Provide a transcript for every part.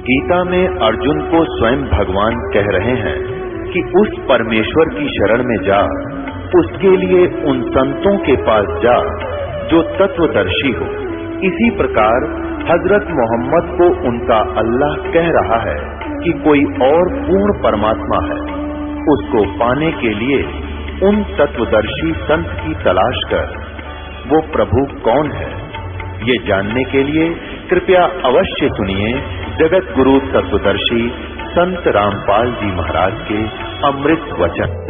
गीता में अर्जुन को स्वयं भगवान कह रहे हैं कि उस परमेश्वर की शरण में जा, उसके लिए उन संतों के पास जा जो तत्वदर्शी हो। इसी प्रकार हजरत मोहम्मद को उनका अल्लाह कह रहा है कि कोई और पूर्ण परमात्मा है। उसको पाने के लिए उन तत्वदर्शी संत की तलाश कर। वो प्रभु कौन है, ये जानने के लिए कृपया अवश्य सुनिए जगत गुरु तत्वदर्शी संत रामपाल जी महाराज के अमृत वचन।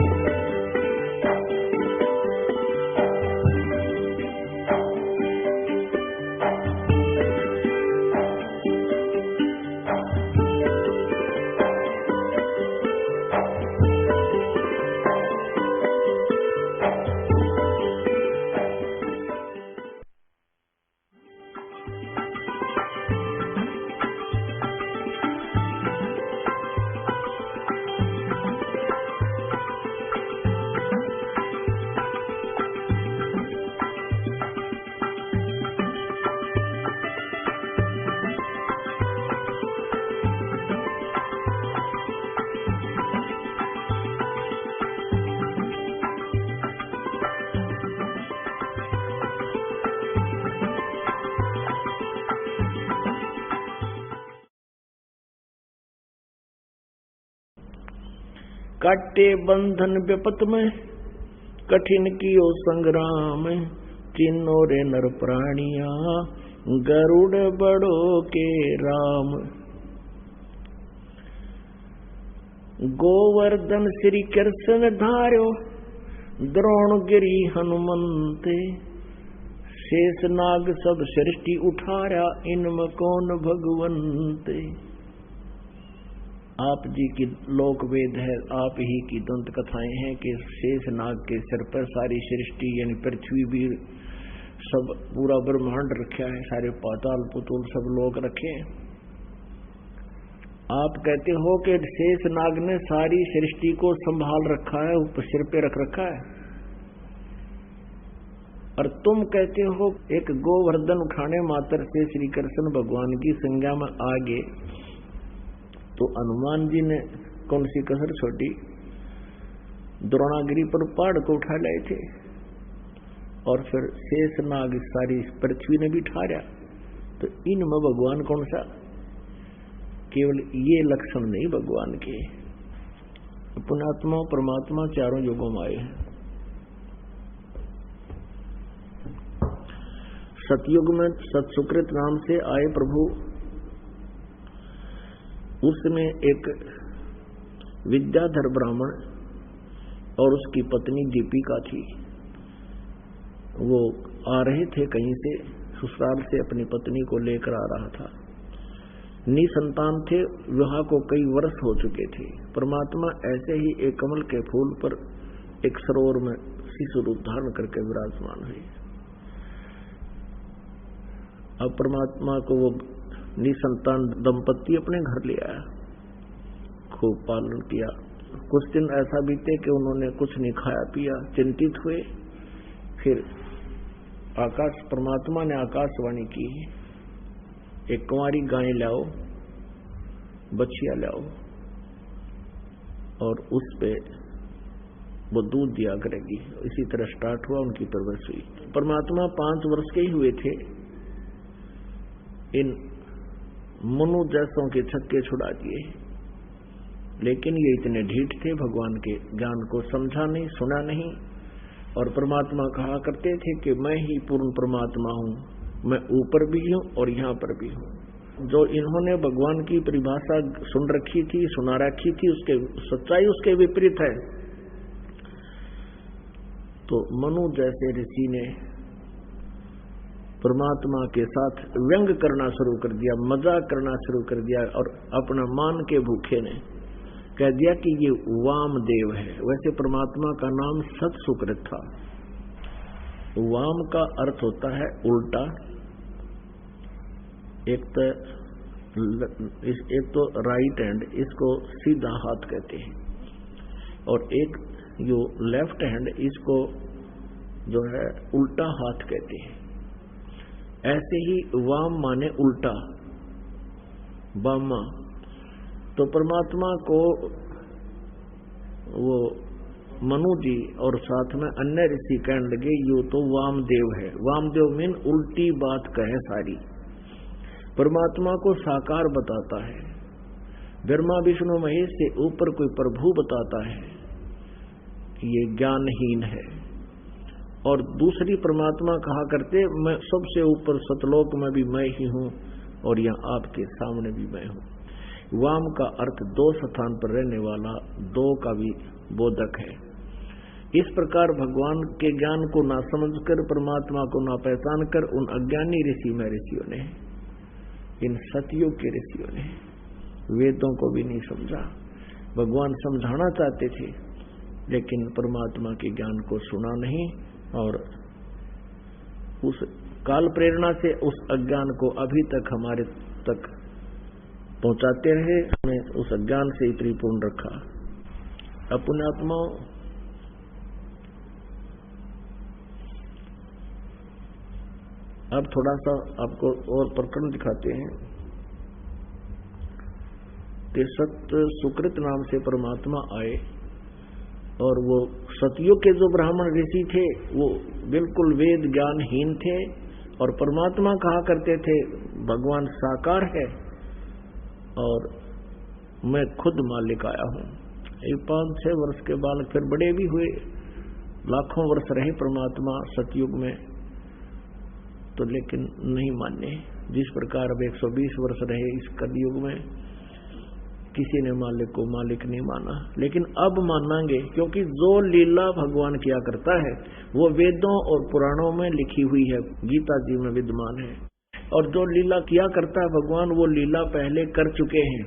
काटे बंधन विपत में कठिन कियो संग्राम, चिन्नो रे नर प्राणिया गरुड़ बड़ो के राम। गोवर्धन श्री कृष्ण धार्यो द्रोण गिरी हनुमंते, शेष नाग सब सृष्टि उठारा इनम कौन भगवंते। आप जी की लोक वेद है, आप ही की दंत कथाएं हैं कि शेष नाग के सिर पर सारी सृष्टि यानी पृथ्वी भी सब पूरा ब्रह्मांड रखा है, सारे पाताल पुतुल सब लोग रखे हैं। आप कहते हो कि शेष नाग ने सारी सृष्टि को संभाल रखा है, ऊपर सिर पे रख रखा है, और तुम कहते हो एक गोवर्धन उठाने मात्र से श्री कृष्ण भगवान की संज्ञा में आगे। तो हनुमान जी ने कौन सी कसर छोड़ी, द्रोणागिरी पर पहाड़ को उठा लाए थे, और फिर शेष नाग सारी पृथ्वी ने भी ठारा। तो इनमें भगवान कौन सा? केवल ये लक्षण नहीं भगवान के, पुण्यात्मा परमात्मा चारों युगों में आए हैं। सतयुग में सत्सुकृत नाम से आए प्रभु। उसमें एक विद्याधर ब्राह्मण और उसकी पत्नी दीपिका थी। वो आ रहे थे कहीं से, ससुराल से अपनी पत्नी को लेकर आ रहा था। निसंतान थे, विवाह को कई वर्ष हो चुके थे। परमात्मा ऐसे ही एक कमल के फूल पर एक सरोवर में शिशु रूप धारण करके विराजमान हुए। अब परमात्मा को वो निसंतान दंपति अपने घर ले आया, खूब पालन किया। कुछ दिन ऐसा बीते कि उन्होंने कुछ नहीं खाया पिया, चिंतित हुए। फिर आकाश परमात्मा ने आकाशवाणी की, एक कुंवारी गाय लाओ, बछिया लाओ, और उस पे वो दूध दिया करेगी। इसी तरह स्टार्ट हुआ, उनकी परवरिश हुई। परमात्मा 5 वर्ष के ही हुए थे। इन मनु जैसों के छक्के छुड़ा दिए, लेकिन ये इतने ढीठ थे, भगवान के ज्ञान को समझा नहीं, सुना नहीं। और परमात्मा कहा करते थे कि मैं ही पूर्ण परमात्मा हूं, मैं ऊपर भी हूं और यहां पर भी हूं। जो इन्होंने भगवान की परिभाषा सुन रखी थी, सुना रखी थी, उसके सच्चाई उसके विपरीत है। तो मनु जैसे ऋषि ने परमात्मा के साथ व्यंग करना शुरू कर दिया, मजाक करना शुरू कर दिया, और अपना मान के भूखे ने कह दिया कि ये वामदेव है। वैसे परमात्मा का नाम सत्सुकृत था। वाम का अर्थ होता है उल्टा। एक तो राइट हैंड, इसको सीधा हाथ कहते हैं, और एक जो लेफ्ट हैंड, इसको जो है उल्टा हाथ कहते हैं। ऐसे ही वाम माने उल्टा, बामा तो परमात्मा को वो मनु जी और साथ में अन्य ऋषि कहने लगे यो तो वामदेव है। वामदेव मीन उल्टी बात कहे सारी, परमात्मा को साकार बताता है, ब्रह्मा विष्णु महेश से ऊपर कोई प्रभु बताता है कि ये ज्ञानहीन है। और दूसरी परमात्मा कहा करते मैं सबसे ऊपर सतलोक में भी मैं ही हूं और यहाँ आपके सामने भी मैं हूं। वाम का अर्थ दो स्थान पर रहने वाला, दो का भी बोधक है। इस प्रकार भगवान के ज्ञान को ना समझकर, परमात्मा को ना पहचान कर उन अज्ञानी ऋषि में ऋषियों ने, इन सतयुग के ऋषियों ने वेदों को भी नहीं समझा। भगवान समझाना चाहते थे लेकिन परमात्मा के ज्ञान को सुना नहीं और उस काल प्रेरणा से उस अज्ञान को अभी तक हमारे तक पहुंचाते रहे, हमें उस अज्ञान से ही परिपूर्ण रखा। अपने आत्माओं, अब थोड़ा सा आपको और प्रकरण दिखाते हैं कि सत्य सुकृत नाम से परमात्मा आए और वो सतयुग के जो ब्राह्मण ऋषि थे वो बिल्कुल वेद ज्ञानहीन थे और परमात्मा कहा करते थे भगवान साकार है और मैं खुद मालिक आया हूं। 5-6 वर्ष के बालक फिर बड़े भी हुए, लाखों वर्ष रहे परमात्मा सतयुग में, तो लेकिन नहीं माने। जिस प्रकार अब 120 वर्ष रहे इस कलयुग में, किसी ने मालिक को मालिक नहीं माना, लेकिन अब मानेंगे क्योंकि जो लीला भगवान किया करता है वो वेदों और पुराणों में लिखी हुई है, गीता जी में विद्यमान है। और जो लीला किया करता है भगवान वो लीला पहले कर चुके हैं।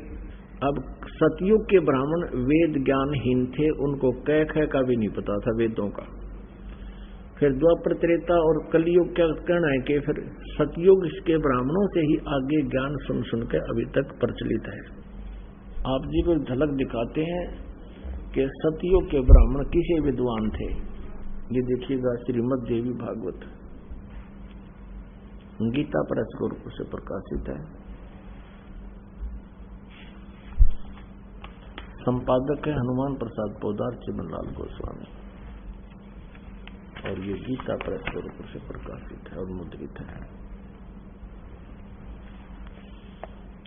अब सतयुग के ब्राह्मण वेद ज्ञानहीन थे, उनको कह का भी नहीं पता था वेदों का। फिर द्वापर त्रेता और कलयुग क्या कहना है कि फिर सतयुग के ब्राह्मणों से ही आगे ज्ञान सुन सुन के अभी तक प्रचलित है। आप जी को झलक दिखाते हैं कि सतयुग के ब्राह्मण किसे विद्वान थे। ये देखिएगा श्रीमद् देवी भागवत गीता प्रेस गुरुकुल से प्रकाशित है। संपादक है हनुमान प्रसाद पोदार चिमनलाल गोस्वामी और ये गीता प्रेस गुरुकुल से प्रकाशित है और मुद्रित है।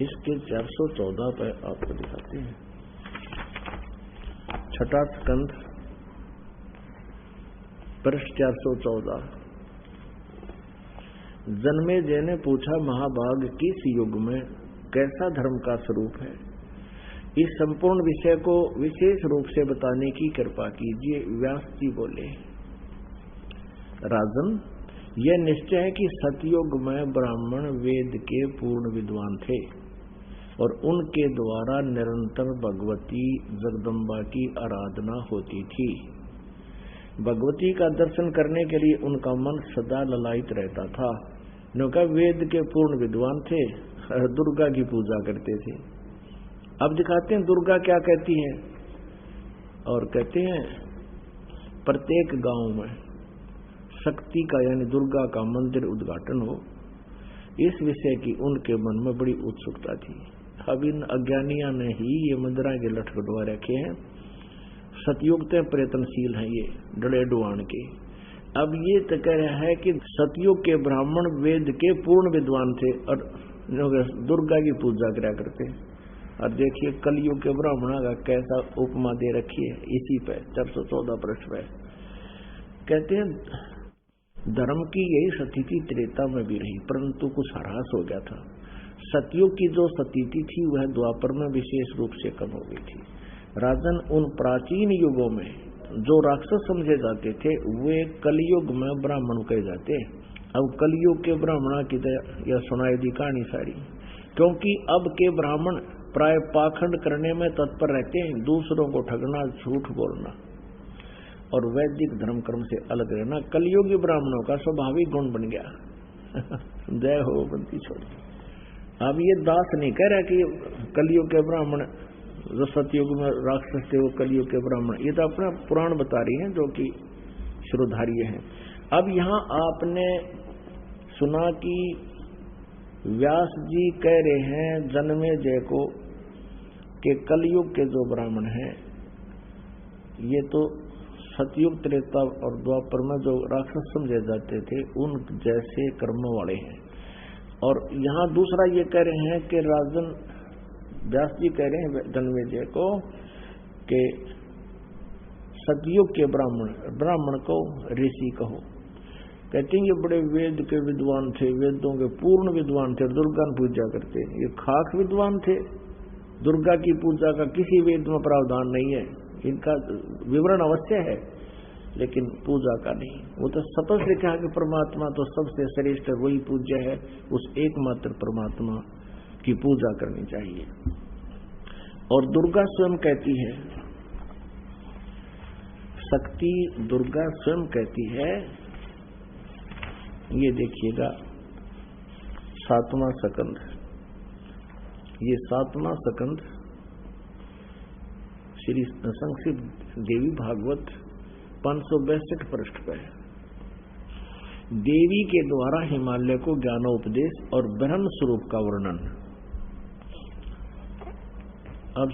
इसके 414 पर आपको दिखाते हैं। छठा स्कंध पृष्ठ 414। जन्मेजय ने पूछा महाभाग किस युग में कैसा धर्म का स्वरूप है, इस संपूर्ण विषय को विशेष रूप से बताने की कृपा कीजिए। व्यास जी बोले, राजन यह निश्चय है कि सतयुग में ब्राह्मण वेद के पूर्ण विद्वान थे और उनके द्वारा निरंतर भगवती जगदम्बा की आराधना होती थी। भगवती का दर्शन करने के लिए उनका मन सदा ललायित रहता था। उनका वेद के पूर्ण विद्वान थे, दुर्गा की पूजा करते थे। अब दिखाते हैं दुर्गा क्या कहती है, और कहते हैं प्रत्येक गांव में शक्ति का यानी दुर्गा का मंदिर उद्घाटन हो, इस विषय की उनके मन में बड़ी उत्सुकता थी। अब इन अज्ञानियों ने ही ये मंदिरा के लटकटवा रखे हैं। सतयुग ते प्रयत्नशील हैं ये डड़े डुआन के। अब ये तो कह रहा है कि सतयुग के ब्राह्मण वेद के पूर्ण विद्वान थे और दुर्गा की पूजा करा करते। और देखिए कलयुग के ब्राह्मणों का कैसा उपमा दे रखी है इसी पे 414 पृष्ठ पे। कहते हैं धर्म की यही स्थिति त्रेता में भी रही, परंतु कुछ ह्रास हो गया था। सतयुग की जो स्थिति थी वह द्वापर में विशेष रूप से कम हो गई थी। राजन उन प्राचीन युगों में जो राक्षस समझे जाते थे वे कलयुग में ब्राह्मण कहे जाते। अब कलयुग के ब्राह्मणों की यह सुनाई दी कहानी सारी, क्योंकि अब के ब्राह्मण प्राय पाखंड करने में तत्पर रहते हैं, दूसरों को ठगना, झूठ बोलना और वैदिक धर्म कर्म से अलग रहना कलयुगी ब्राह्मणों का स्वाभाविक गुण बन गया। जय हो बंती छोड़ी। अब ये दास नहीं कह रहा कि कलयुग के ब्राह्मण जो सतयुग में राक्षस थे वो कलयुग के ब्राह्मण, ये तो अपना पुराण बता रही हैं जो कि शिरोधार्य हैं। अब यहाँ आपने सुना कि व्यास जी कह रहे हैं जन्मेजय को कि कलयुग के जो ब्राह्मण हैं ये तो सतयुग, त्रेता और द्वापर में जो राक्षस समझे जाते थे उन जैसे कर्म वाले हैं। और यहाँ दूसरा ये कह रहे हैं कि राजन व्यास जी कह रहे हैं जन्मेजय को कि सतयुग के ब्राह्मण को ऋषि कहो। कहते हैं ये बड़े वेद के विद्वान थे, वेदों के पूर्ण विद्वान थे, दुर्गा की पूजा करते। ये खाक विद्वान थे, दुर्गा की पूजा का किसी वेद में प्रावधान नहीं है। इनका विवरण अवश्य है लेकिन पूजा का नहीं। वो तो स्पष्ट लिखा है कि परमात्मा तो सबसे श्रेष्ठ वही पूज्य है, उस एकमात्र परमात्मा की पूजा करनी चाहिए। और दुर्गा स्वयं कहती है, शक्ति दुर्गा स्वयं कहती है, ये देखिएगा 7वां स्कंद, ये 7वां स्कंद श्री संक्षिप्त देवी भागवत 562 पृष्ठ पर है। देवी के द्वारा हिमालय को ज्ञानोपदेश और ब्रह्म स्वरूप का वर्णन। अब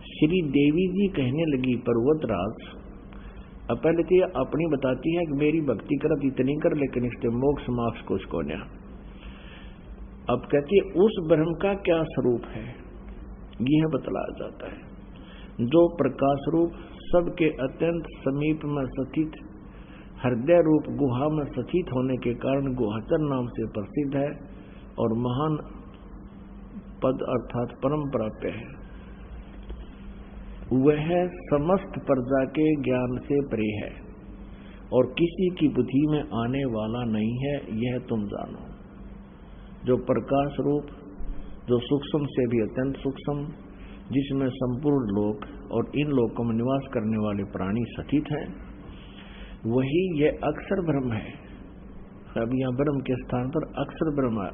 श्री देवी जी कहने लगी, पर्वतराज, अब पहले तो ये अपनी बताती है कि मेरी भक्ति करत इतनी कर, लेकिन इसके मोक्ष माक्ष कुछ को न्या। अब कहती है उस ब्रह्म का क्या स्वरूप है, यह बतलाया जाता है। जो प्रकाश रूप, सबके अत्यंत समीप में स्थित, हृदय रूप गुहा में स्थित होने के कारण गुहाचर नाम से प्रसिद्ध है और महान पद अर्थात परम प्राप्य है। वह समस्त प्रजा के ज्ञान से परे है और किसी की बुद्धि में आने वाला नहीं है, यह तुम जानो। जो प्रकाश रूप, जो सूक्ष्म से भी अत्यंत सूक्ष्म, जिसमें संपूर्ण लोक और इन लोकों में निवास करने वाले प्राणी स्थित हैं, वही यह अक्षर ब्रह्म है। अब यहाँ ब्रह्म के स्थान पर अक्षर ब्रह्म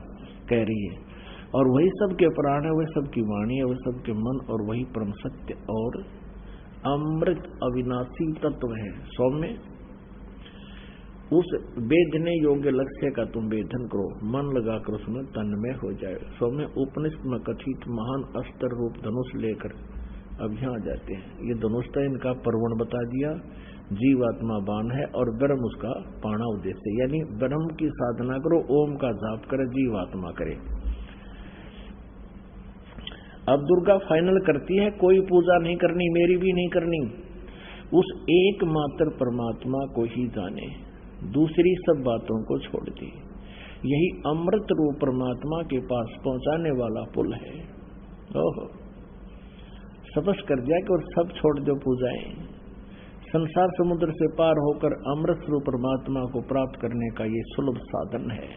कह रही है। और वही सबके प्राण है, वही सबकी वाणी है, वही सबके मन, और वही परम सत्य और अमृत अविनाशी तत्व है। सौम्य उस वेदने योग्य लक्ष्य का तुम वेदन करो, मन लगाकर उसमें तन्मय हो जाए। सौम्य उपनिषद में कथित महान अस्त्र रूप धनुष लेकर अब यहाँ आ जाते हैं। ये धनुष तो इनका पर्वण बता दिया, जीवात्मा बाण है और ब्रह्म उसका पाणा उद्देश्य, यानी ब्रह्म की साधना करो, ओम का जाप करे, जीवात्मा करे। अब दुर्गा फाइनल करती है, कोई पूजा नहीं करनी, मेरी भी नहीं करनी, उस एकमात्र परमात्मा को ही जाने, दूसरी सब बातों को छोड़ दी। यही अमृत रूप परमात्मा के पास पहुंचाने वाला पुल है। ओहो, स्पष्ट कर दिया कि और सब छोड़ दो पूजाएं, संसार समुद्र से पार होकर अमृत रूप परमात्मा को प्राप्त करने का ये सुलभ साधन है।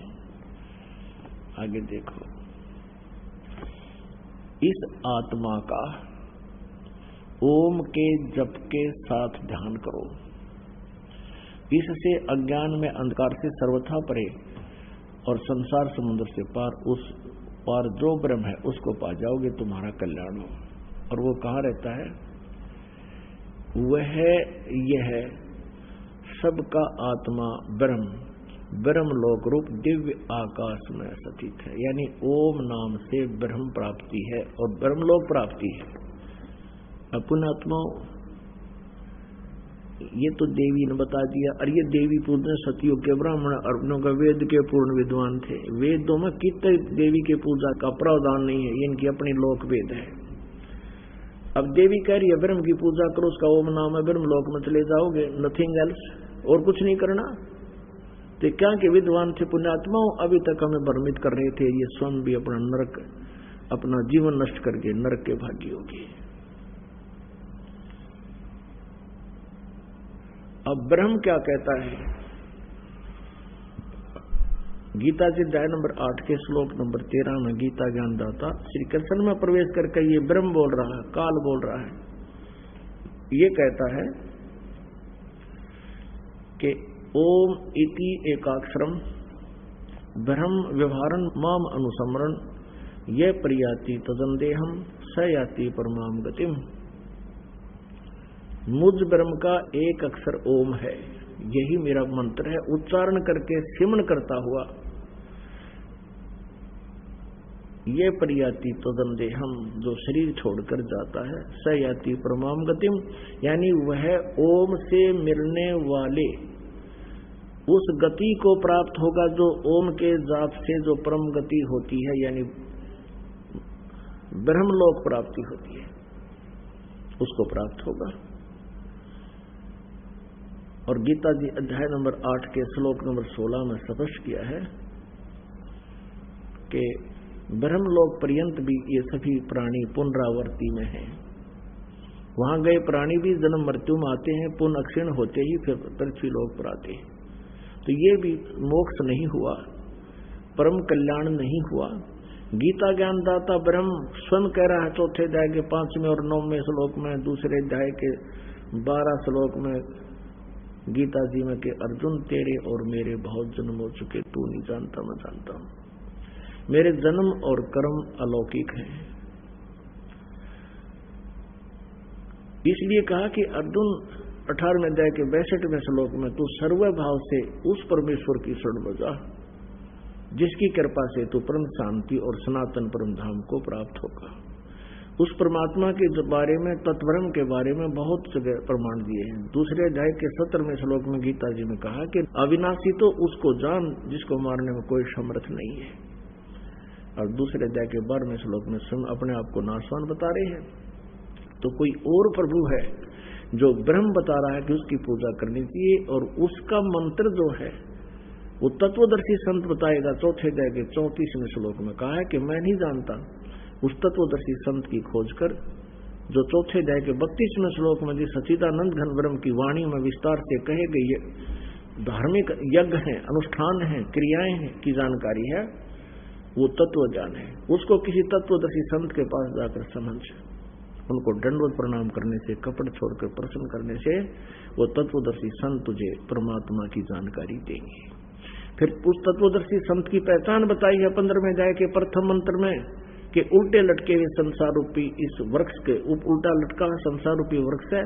आगे देखो, इस आत्मा का ओम के जप के साथ ध्यान करो, इससे अज्ञान में अंधकार से सर्वथा परे और संसार समुद्र से पार, उस पार जो ब्रह्म है उसको पा जाओगे, तुम्हारा कल्याण हो। और वो कहाँ रहता है? वह यह सबका आत्मा ब्रह्म लोक रूप दिव्य आकाश में स्थित है, यानी ओम नाम से ब्रह्म प्राप्ति है और ब्रह्मलोक प्राप्ति है। पुण्यात्मा, ये तो देवी ने बता दिया। और ये देवी पूजन सतयुग के ब्राह्मण अर्जुनों का वेद के पूर्ण विद्वान थे। वेदों में कितने देवी के पूजा का प्रावधान नहीं है, ये इनकी अपनी लोक वेद है। अब देवी कह रही है ब्रह्म की पूजा करो, उसका ओम नाम है, ब्रह्म लोक में चले जाओगे, नथिंग एल्स, और कुछ नहीं करना। तो क्या के विद्वान थे पुण्यात्माओं, अभी तक हमें भ्रमित कर रहे थे, ये स्वयं भी अपना नरक, अपना जीवन नष्ट करके नरक के भागी होगी। अब ब्रह्म क्या कहता है? गीता जी अध्याय नंबर 8 के श्लोक नंबर 13 में गीता ज्ञानदाता श्री कृष्ण में प्रवेश करके ये ब्रह्म बोल रहा है, काल बोल रहा है। ये कहता है कि ओम इति एकाक्षरम ब्रह्म व्यवहारन माम अनुसमरण ये प्रियाति तदंदेहम स याति परमाम गतिम। मुझ ब्रह्म का एक अक्षर ओम है, यही मेरा मंत्र है। उच्चारण करके सिमरण करता हुआ ये परियाति तदंदे, हम जो शरीर छोड़कर जाता है, स याति परमाम गतिम, यानी वह ओम से मिलने वाले उस गति को प्राप्त होगा जो ओम के जाप से जो परम गति होती है, यानी ब्रह्मलोक प्राप्ति होती है, उसको प्राप्त होगा। और गीता जी अध्याय नंबर 8 के श्लोक नंबर 16 में स्पष्ट किया है कि ब्रह्मलोक पर्यंत भी ये सभी प्राणी पुनरावर्ती में हैं। वहां गए प्राणी भी जन्म मृत्यु में आते हैं, पुनः अक्षीण होते ही फिर पृथ्वी लोक पर आते हैं। तो ये भी मोक्ष नहीं हुआ, परम कल्याण नहीं हुआ। गीता ज्ञानदाता ब्रह्म स्वयं कह रहा है चौथे अध्याय के 5वें और 9वें श्लोक में, दूसरे अध्याय के 12 श्लोक में गीता जी में कि अर्जुन तेरे और मेरे बहुत जन्म हो चुके, तू नहीं जानता मैं जानता हूं। मेरे जन्म और कर्म अलौकिक हैं। इसलिए कहा कि अर्जुन 18वें अध्याय के 62वें श्लोक में तू सर्व भाव से उस परमेश्वर की शरण में जा जिसकी कृपा से तू परम शांति और सनातन परम धाम को प्राप्त होगा। उस परमात्मा के बारे में, तत्वरम के बारे में बहुत जगह प्रमाण दिए हैं। दूसरे अध्याय के 17वें श्लोक में गीता जी ने कहा कि अविनाशी तो उसको जान जिसको मारने में कोई समर्थ नहीं है। और दूसरे अध्याय के 12वें श्लोक में स्वयं अपने आप को नाशवान बता रहे हैं। तो कोई और प्रभु है जो ब्रह्म बता रहा है कि उसकी पूजा करनी चाहिए, और उसका मंत्र जो है वो तत्वदर्शी संत बताएगा। चौथे अध्याय के 34वें श्लोक में कहा है कि मैं नहीं जानता। उस तत्वदर्शी संत की खोज कर, जो चौथे अध्याय के 32वें श्लोक में जिस सच्चिदानंद घन ब्रह्म की वाणी में विस्तार से कहे गई धार्मिक यज्ञ हैं, अनुष्ठान हैं, क्रियाएं हैं की जानकारी है, वो तत्व ज्ञान है। उसको किसी तत्वदर्शी संत के पास जाकर समझ, उनको दंडवत प्रणाम करने से, कपट छोड़कर प्रश्न करने से वो तत्वदर्शी संत तुझे परमात्मा की जानकारी देंगे। फिर उस तत्वदर्शी संत की पहचान बताई है 15वें अध्याय के प्रथम मंत्र में कि उल्टे लटके हुए संसार रूपी इस वृक्ष के उल्टा लटका संसार रूपी वृक्ष है,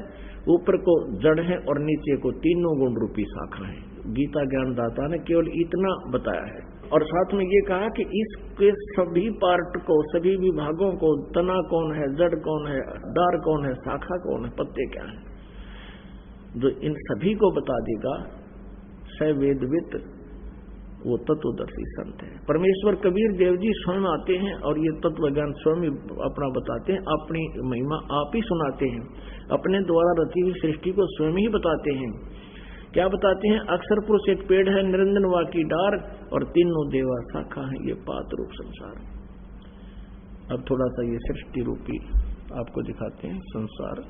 ऊपर को जड़ है और नीचे को तीनों गुण रूपी शाखा है। गीता ज्ञानदाता ने केवल इतना बताया है, और साथ में ये कहा कि इसके सभी पार्ट को, सभी विभागों को, तना कौन है, जड़ कौन है, डार कौन है, शाखा कौन है, पत्ते क्या है, जो इन सभी को बता देगा सवेदवित, वो तत्वदर्शी संत है। परमेश्वर कबीर देव जी स्वयं आते हैं और ये तत्व ज्ञान स्वयं अपना बताते हैं, अपनी महिमा आप ही सुनाते हैं, अपने द्वारा रची हुई सृष्टि को स्वयं ही बताते हैं। क्या बताते हैं? अक्षर पुरुष एक पेड़ है, निरंजन वा की डार, और तीनों देवा शाखा है, ये पात रूप संसार। अब थोड़ा सा ये सृष्टि रूपी आपको दिखाते हैं संसार।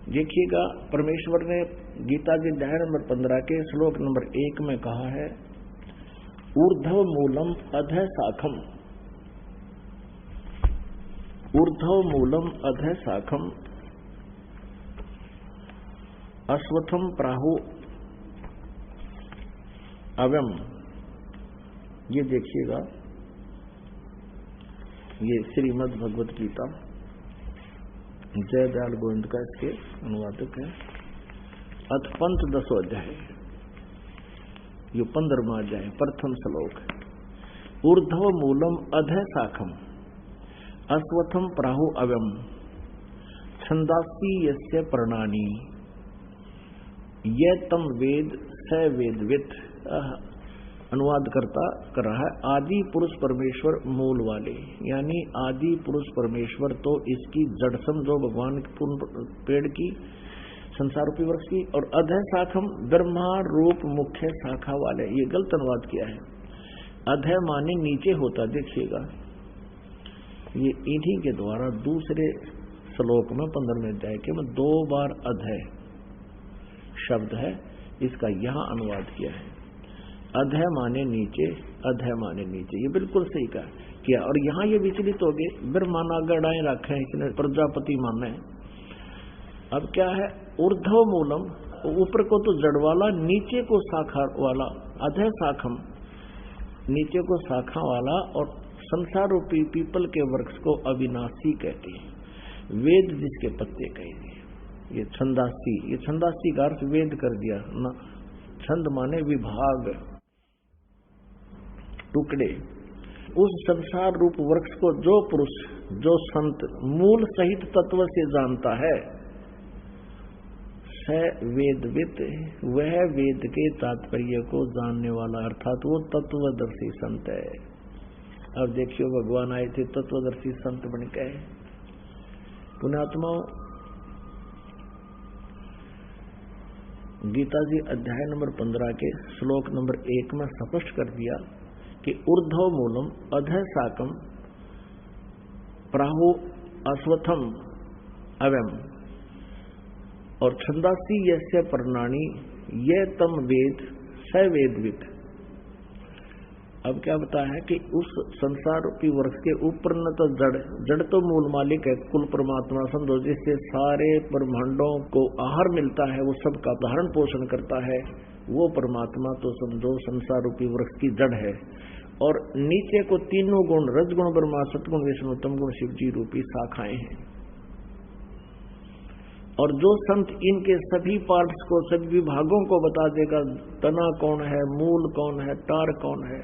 देखिएगा, परमेश्वर ने गीता के अध्याय नंबर 15 के श्लोक नंबर 1 में कहा है, ऊर्ध्व मूलम अधः शाखम, ऊर्ध्व मूलम अधः शाखम अश्वत्थम प्राहु अव्यम। ये देखिएगा, ये श्रीमद् भगवत गीता जय दयाल गोविंद का इसके अनुवादक है। अथ पंचदशो अध्याय, ये 15वां अध्याय, प्रथम श्लोक। ऊर्ध्व मूलम अधः शाखम अश्वत्थम प्राहु अव्यम छंदासी यस्य पर्णानि ये तम वेद स वेदवित। अनुवाद करता कर रहा है, आदि पुरुष परमेश्वर मूल वाले, यानी आदि पुरुष परमेश्वर तो इसकी जड़ समझो भगवान पेड़ की, संसार रूपी वृक्ष की, और अधः शाखम ब्रह्मा रूप मुख्य शाखा वाले। ये गलत अनुवाद किया है। अधः माने नीचे होता, देखिएगा ये इन्हीं के द्वारा दूसरे श्लोक में 15वें अध्याय के में 2 बार अधः शब्द है, इसका यहां अनुवाद किया है। अधः माने नीचे, अधः माने नीचे, ये बिल्कुल सही किया। और यहाँ ये विचलित हो गए, ब्रह्माना गड़ाए रखे हैं, इसने प्रजापति माने। अब क्या है? ऊर्ध्व मूलम, ऊपर को तो जड़ वाला, नीचे को शाखा वाला, अधः शाखम नीचे को शाखा वाला, और संसार रूपी पीपल के वृक्ष को अविनाशी कहते हैं। वेद जिसके पत्ते कहेंगे, ये छंदासी, ये छंदासी का अर्थ वेद कर दिया ना। छंद माने विभाग, टुकड़े, उस संसार रूप वृक्ष को जो पुरुष, जो संत मूल सहित तत्व से जानता है, स वेदवित, वह वेद के तात्पर्य को जानने वाला, अर्थात वो तत्वदर्शी संत है। अब देखियो, भगवान आए थे तत्वदर्शी संत बन के। पुण्यात्माओं, गीता जी अध्याय नंबर 15 के श्लोक नंबर 1 में स्पष्ट कर दिया कि ऊर्ध्व मूलम अधः शाकम प्राहु अश्वत्थम अवयम, और छंदासी यस्य पर्णानि ये तम वेद स वेदविद। अब क्या बताया है कि उस संसार रूपी वृक्ष के ऊपर न तो जड़ तो मूल मालिक है, कुल परमात्मा समझो, जिससे सारे ब्रह्मांडों को आहार मिलता है, वो सबका धारण पोषण करता है, वो परमात्मा तो समझो संसार रूपी वृक्ष की जड़ है। और नीचे को तीनों गुण, रजगुण ब्रह्मा, सतगुण विष्णु, तमगुण शिव जी रूपी शाखाएं हैं। और जो संत इनके सभी पार्ट्स को, सभी विभागों को बता देगा, तना कौन है, मूल कौन है, तार कौन है,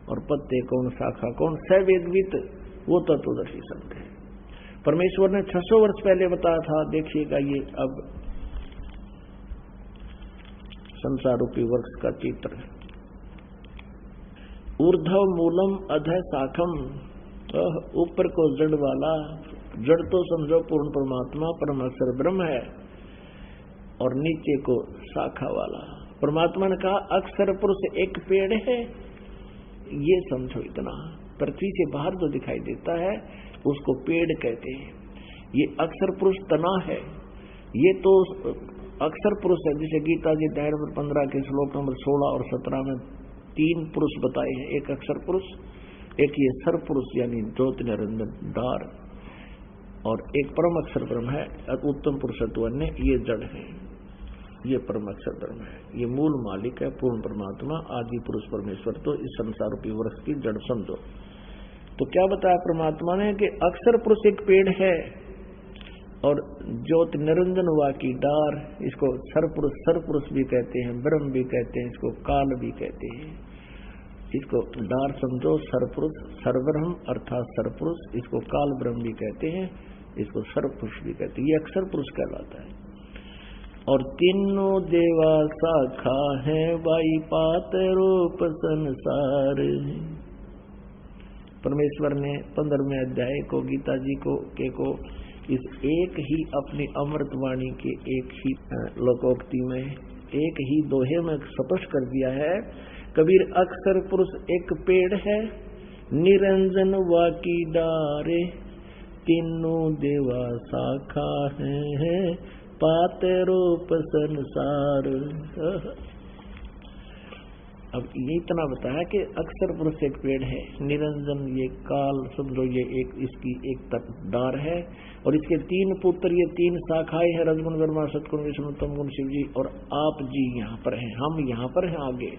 और पत्ते कौन, शाखा कौन, सवेदवित, वो तत्वदर्शी संत है। परमेश्वर ने 600 वर्ष पहले बताया था। देखिएगा ये अब संसार रूपी वृक्ष का चित्र। ऊर्ध्व मूलम अधः शाखम, ऊपर को जड़ वाला, जड़ तो समझो पूर्ण परमात्मा परम अक्षर ब्रह्म है, और नीचे को शाखा वाला। परमात्मा ने कहा अक्षर पुरुष एक पेड़ है, ये समझो इतना। पृथ्वी से बाहर जो दिखाई देता है उसको पेड़ कहते हैं। ये अक्षर पुरुष तना है, ये तो अक्षर पुरुष है। जिसे गीता जी अध्याय नंबर 15 के श्लोक नंबर 16 और 17 में 3 पुरुष बताए हैं। एक अक्षर पुरुष, एक ये सर पुरुष यानी ज्योति निरंजन डार, और एक परम अक्षर ब्रह्म है, उत्तम पुरुषत्व अन्य, ये जड़ है, ये परम अक्षर ब्रह्म है, ये मूल मालिक है, पूर्ण परमात्मा आदि पुरुष परमेश्वर। तो इस संसार रूपी वृक्ष की जड़ समझो। तो क्या बताया परमात्मा ने कि अक्षर पुरुष एक पेड़ है, और ज्योति निरंजन हुआ की डार, इसको सर पुरुष भी कहते हैं, ब्रह्म भी कहते हैं, इसको काल भी कहते हैं। इसको डार समझो, सरपुरुष, सर्वब्रह्म अर्थात सरपुरुष, इसको काल ब्रह्म भी कहते हैं, इसको सर्वपुरुष भी कहते हैं। ये अक्षर पुरुष कहलाता है। और तीनों देवा शाखा है, बाई पात रूप संसार। परमेश्वर ने 15वें अध्याय को गीता जी को इस एक ही अपनी अमृत वाणी के एक ही लोकोक्ति में, एक ही दोहे में स्पष्ट कर दिया है। कबीर अक्षर पुरुष एक पेड़ है, निरंजन वाकी डारे, तीनों देवा शाखा है, पाते रूप संसार। अब ये इतना बताया कि अक्षर पुरुष एक पेड़ है, निरंजन ये काल समझो, ये एक इसकी एक डार है, और इसके 3 पुत्र, ये 3 शाखाएं हैं, रजगुण ब्रह्मा, सतगुण विष्णु, तमगुण शिव जी, और आप जी यहाँ पर हैं, हम यहाँ पर हैं आगे।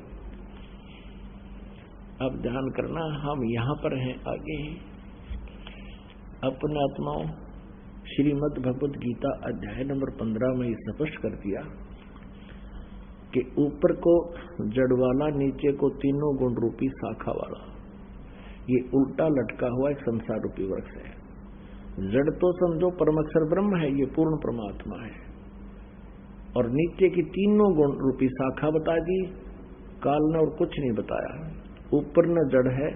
अब ध्यान करना, हम यहाँ पर हैं आगे। अपने आत्माओं, श्रीमद् भगवद गीता अध्याय नंबर 15 में स्पष्ट कर दिया कि ऊपर को जड़ वाला, नीचे को तीनों गुण रूपी शाखा वाला, ये उल्टा लटका हुआ एक संसार रूपी वृक्ष है। जड़ तो समझो परमअक्षर ब्रह्म है, ये पूर्ण परमात्मा है, और नीचे की तीनों गुण रूपी शाखा बता दी काल ने, और कुछ नहीं बताया। ऊपर न जड़ है,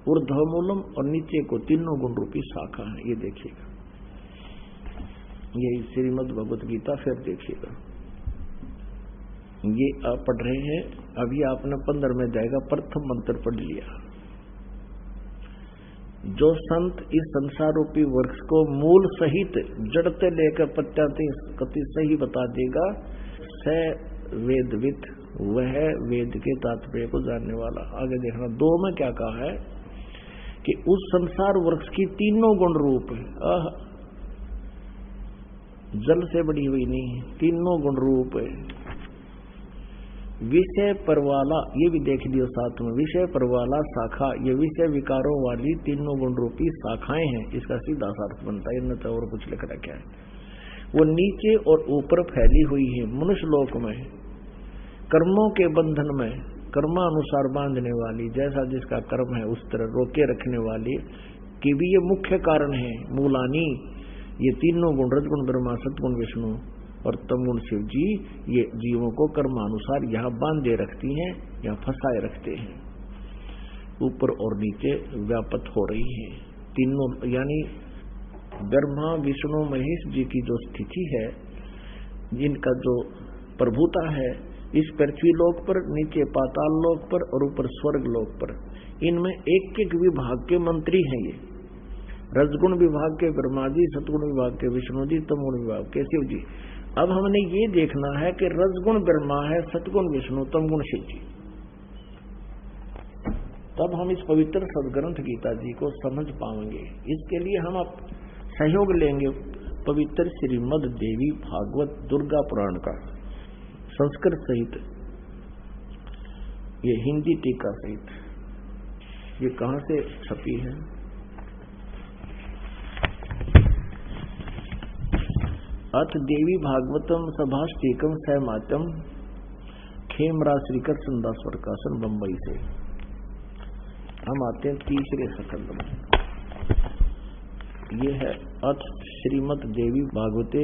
ऊर्ध्व मूलम, और नीचे को तीनों गुण रूपी शाखा है। ये देखिएगा, ये श्रीमद् भगवत गीता फिर देखिएगा। ये आप पढ़ रहे हैं, अभी आपने 15 में जाएगा प्रथम मंत्र पढ़ लिया। जो संत इस संसार रूपी वृक्ष को मूल सहित जड़ते लेकर पत्याति सही बता देगा, स वेदवित, वह वेद के तात्पर्य को जानने वाला। आगे देखना 2 में क्या कहा है कि उस संसार वृक्ष की तीनों गुण रूप, जल से बड़ी हुई नहीं, तीनों गुण रूप विषय परवाला, ये भी देख लियो साथ में, विषय परवाला शाखा, ये विषय विकारों वाली तीनों गुण रूपी शाखाएं हैं। इसका सीधा अर्थ बनता है, न तो और कुछ लिख रखा है। वो नीचे और ऊपर फैली हुई है, मनुष्य लोक में, कर्मों के बंधन में, कर्मानुसार बांधने वाली, जैसा जिसका कर्म है उस तरह रोके रखने वाली कि भी ये मुख्य कारण है। मूलानी, ये तीनों गुण रजगुण ब्रह्मा, सतगुण विष्णु और तमगुण शिव जी, ये जीवों को कर्मानुसार यहाँ बांधे रखती हैं, यहाँ फंसाए रखते हैं, ऊपर और नीचे व्यापत हो रही है। तीनों यानी ब्रह्मा विष्णु महेश जी की जो स्थिति है, जिनका जो प्रभुता है इस पृथ्वी लोक पर, नीचे पाताल लोक पर और ऊपर स्वर्ग लोक पर, इनमें एक एक विभाग के मंत्री हैं। ये रजगुण विभाग के ब्रह्मा जी, सतगुण विभाग के विष्णु जी, तमगुण विभाग के शिव जी। अब हमने ये देखना है कि रजगुण ब्रह्मा है, सतगुण विष्णु, तमगुण शिव जी। तब हम इस पवित्र सदग्रंथ गीता जी को समझ पाएंगे। इसके लिए हम अब सहयोग लेंगे पवित्र श्रीमद देवी भागवत दुर्गा पुराण का, संस्कृत सहित, ये हिंदी टीका सहित। ये कहां से छपी है? अथ देवी भागवतम सभाष्टीकम सहमातम, खेमरा श्रीकृष्ण दास प्रकाशन, बंबई से। हम आते हैं तीसरे सकंद में। ये है अथ श्रीमद देवी भागवते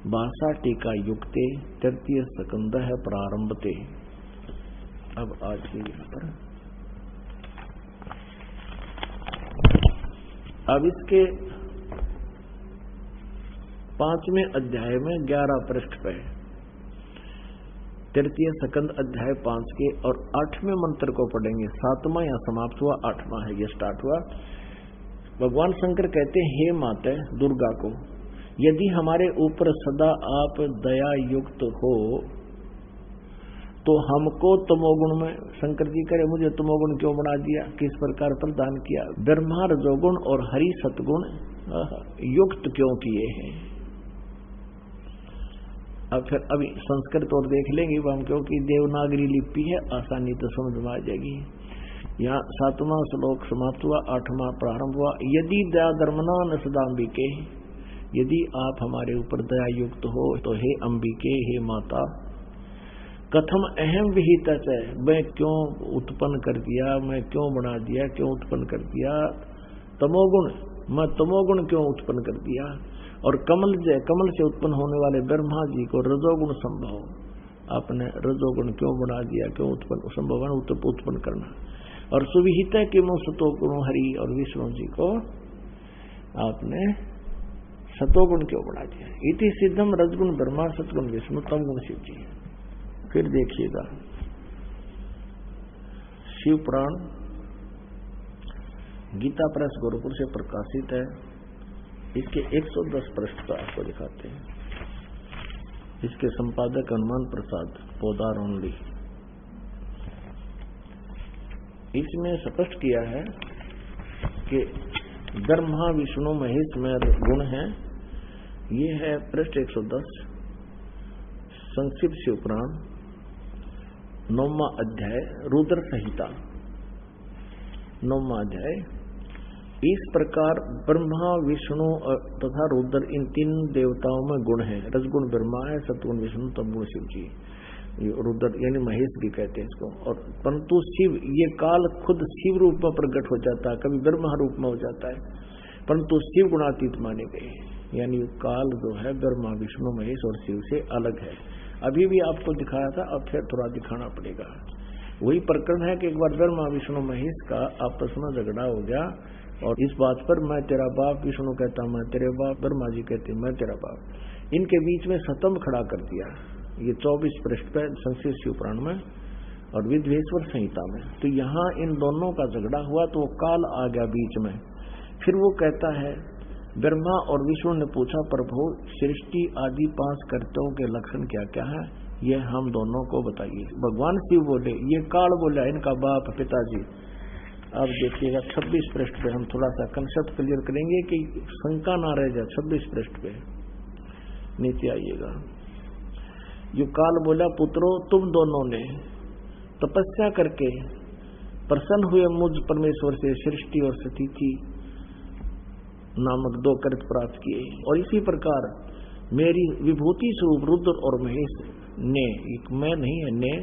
भाषा टीका युक्ते तृतीय सकंद है प्रारंभते। अब आज के यहाँ पर अब इसके 5वें अध्याय में 11 पृष्ठ पे तृतीय सकंद अध्याय 5 के और 8वें मंत्र को पढ़ेंगे। 7वां यहाँ समाप्त हुआ, 8वां है ये स्टार्ट हुआ। भगवान शंकर कहते हैं, हे माते दुर्गा को, यदि हमारे ऊपर सदा आप दया युक्त हो तो हमको तमोगुण में, शंकर जी करे मुझे तमोगुण क्यों बना दिया, किस प्रकार प्रदान किया, ब्रह्मा रजोगुण और हरि सतगुण युक्त क्यों किए हैं। अब फिर अभी संस्कृत और देख लेंगे हम, क्योंकि देवनागरी लिपि है, आसानी तो समझ में आ जाएगी। यहाँ 7वां श्लोक समाप्त हुआ, 8वां प्रारंभ हुआ। यदि दया धर्मना न सदाम्बिके, यदि आप हमारे ऊपर दया युक्त हो तो हे अंबिके, हे माता, कथम अहम विहित है, मैं क्यों उत्पन्न कर दिया, मैं क्यों बना दिया, क्यों उत्पन्न कर दिया तमोगुण, मैं तमोगुण क्यों उत्पन्न कर दिया। और कमल से उत्पन्न होने वाले ब्रह्मा जी को रजोगुण संभव, आपने रजोगुण क्यों बना दिया, क्यों उत्पन्न संभव उत्पन्न करना। और सुविहित के मुँह सतोगुण हरि और विष्णु जी को आपने सतोगुण क्यों बना दिया। इति सिद्धम रजगुण ब्रह्मा, सतगुण विष्णु, तमगुण शिव जी। फिर देखिएगा शिव पुराण गीता प्रेस गोरखपुर से प्रकाशित है। इसके 110 पृष्ठ का आपको दिखाते हैं। इसके संपादक हनुमान प्रसाद पोदार ओनली। इसमें स्पष्ट किया है कि ब्रह्मा विष्णु महेश में गुण है। ये है पृष्ठ 110, संक्षिप्त शिव पुराण 9वां अध्याय, रुद्र संहिता 9वां अध्याय। इस प्रकार ब्रह्मा विष्णु तथा रुद्र, इन तीन देवताओं में गुण है। रजगुण ब्रह्मा है, सतगुण विष्णु, तमगुण शिव जी। रुद्र यानी महेश भी कहते हैं इसको। और परंतु शिव, ये काल खुद शिव रूप में प्रकट हो जाता है, कभी ब्रह्मा रूप में हो जाता है, परंतु शिव गुणातीत माने गए। यानी काल जो है ब्रह्मा विष्णु महेश और शिव से अलग है। अभी भी आपको दिखाया था, अब फिर थोड़ा दिखाना पड़ेगा। वही प्रकरण है कि एक बार ब्रह्मा विष्णु महेश का आपस में झगड़ा हो गया, और इस बात पर मैं तेरा बाप, विष्णु कहता मैं तेरे बाप, ब्रह्मा जी कहते मैं तेरा बाप। इनके बीच में स्तंभ खड़ा कर दिया। ये 24 पृष्ठ पे संस्कृत शिव पुराण में और विद्वेश्वर संहिता में। तो यहाँ इन दोनों का झगड़ा हुआ तो वो काल आ गया बीच में। फिर वो कहता है, ब्रह्मा और विष्णु ने पूछा, प्रभु सृष्टि आदि 5 कर्तव्यों के लक्षण क्या क्या है, ये हम दोनों को बताइए। भगवान शिव बोले, ये काल बोला इनका बाप पिताजी। अब देखिएगा 26 पृष्ठ पे हम थोड़ा सा कंसेप्ट क्लियर करेंगे कि शंका ना रह जाए। 26 पृष्ठ पे नीचे आइएगा। जो काल बोला, पुत्रों तुम दोनों ने तपस्या करके प्रसन्न हुए मुझ परमेश्वर से सृष्टि और स्थिति नामक 2 कृत्य प्राप्त किए, और इसी प्रकार मेरी विभूति स्वरूप रुद्र और महेश ने, मैं नहीं है, ने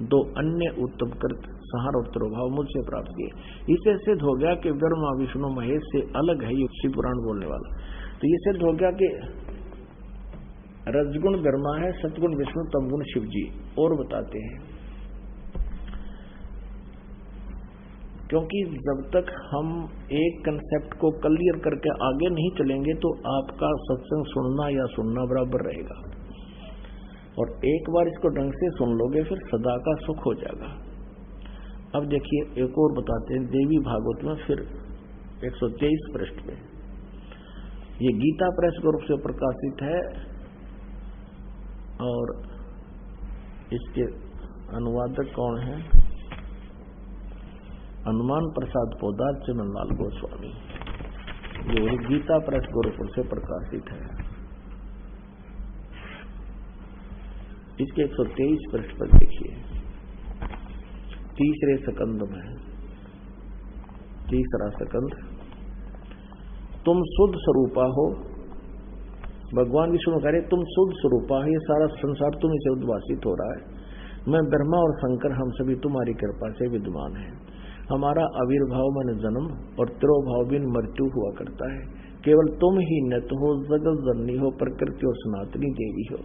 दो अन्य उत्तमकृत संहार और तिरोभाव मुझसे प्राप्त किए। इसे सिद्ध हो गया कि ब्रह्मा विष्णु महेश से अलग है ये शिव पुराण बोलने वाला। तो ये सिद्ध हो गया कि रजगुण ब्रह्मा है, सतगुण विष्णु, तमगुण शिव जी। और बताते हैं, क्योंकि जब तक हम एक कंसेप्ट को क्लियर करके आगे नहीं चलेंगे तो आपका सत्संग सुनना या सुनना बराबर रहेगा। और एक बार इसको ढंग से सुन लोगे फिर सदा का सुख हो जाएगा। अब देखिए एक और बताते हैं देवी भागवत में, फिर 123 पृष्ठ पे। ये गीता प्रेस ग्रुप से प्रकाशित है और इसके अनुवादक कौन है? हनुमान प्रसाद पोदार, चमनलाल गोस्वामी। ये गीता प्रेस गोरखपुर से प्रकाशित है। इसके 123 पृष्ठ पर देखिए, तीसरे सकंद में, तीसरा सकंद, तुम शुद्ध स्वरूपा हो। भगवान विष्णु कह रहे तुम शुद्ध स्वरूपा है, ये सारा संसार तुम्हीं से उद्भासित हो रहा है। मैं ब्रह्मा और शंकर हम सभी तुम्हारी कृपा से विद्यमान हैं। हमारा आविर्भाव मन जन्म और तिरोभाव बिन मृत्यु हुआ करता है। केवल तुम ही नित्य हो, जगत जननी हो, प्रकृति और सनातनी देवी हो।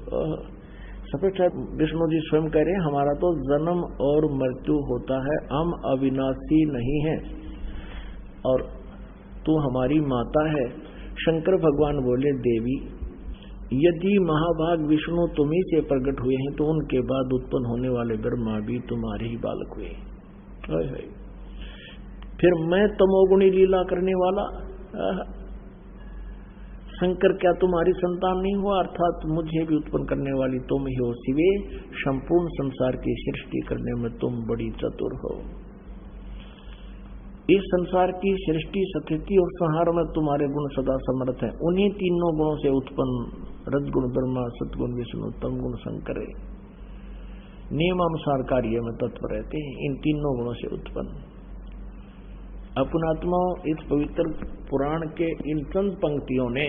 सफेद विष्णु जी स्वयं कह रहे हैं हमारा तो जन्म और मृत्यु होता है, हम अविनाशी नहीं हैं और तू हमारी माता है। शंकर भगवान बोले देवी, यदि महाभाग विष्णु तुम्ही से प्रकट हुए हैं तो उनके बाद उत्पन्न होने वाले ब्रह्मा भी तुम्हारे ही बालक हुए। फिर मैं तमोगुणी लीला करने वाला शंकर क्या तुम्हारी संतान नहीं हुआ? अर्थात मुझे भी उत्पन्न करने वाली तुम ही हो शिवे। संपूर्ण संसार की सृष्टि करने में तुम बड़ी चतुर हो। इस संसार की सृष्टि, स्थिति और संहार में तुम्हारे गुण सदा समर्थ हैं। उन्हीं तीनों गुणों से उत्पन्न रजगुण ब्रह्मा, सतगुण विष्णु, तमगुण शंकर नियमानुसार कार्य में तत्पर रहते हैं। इन तीनों गुणों से उत्पन्न अपनात्मा इस पवित्र पुराण के इन चंद पंक्तियों ने,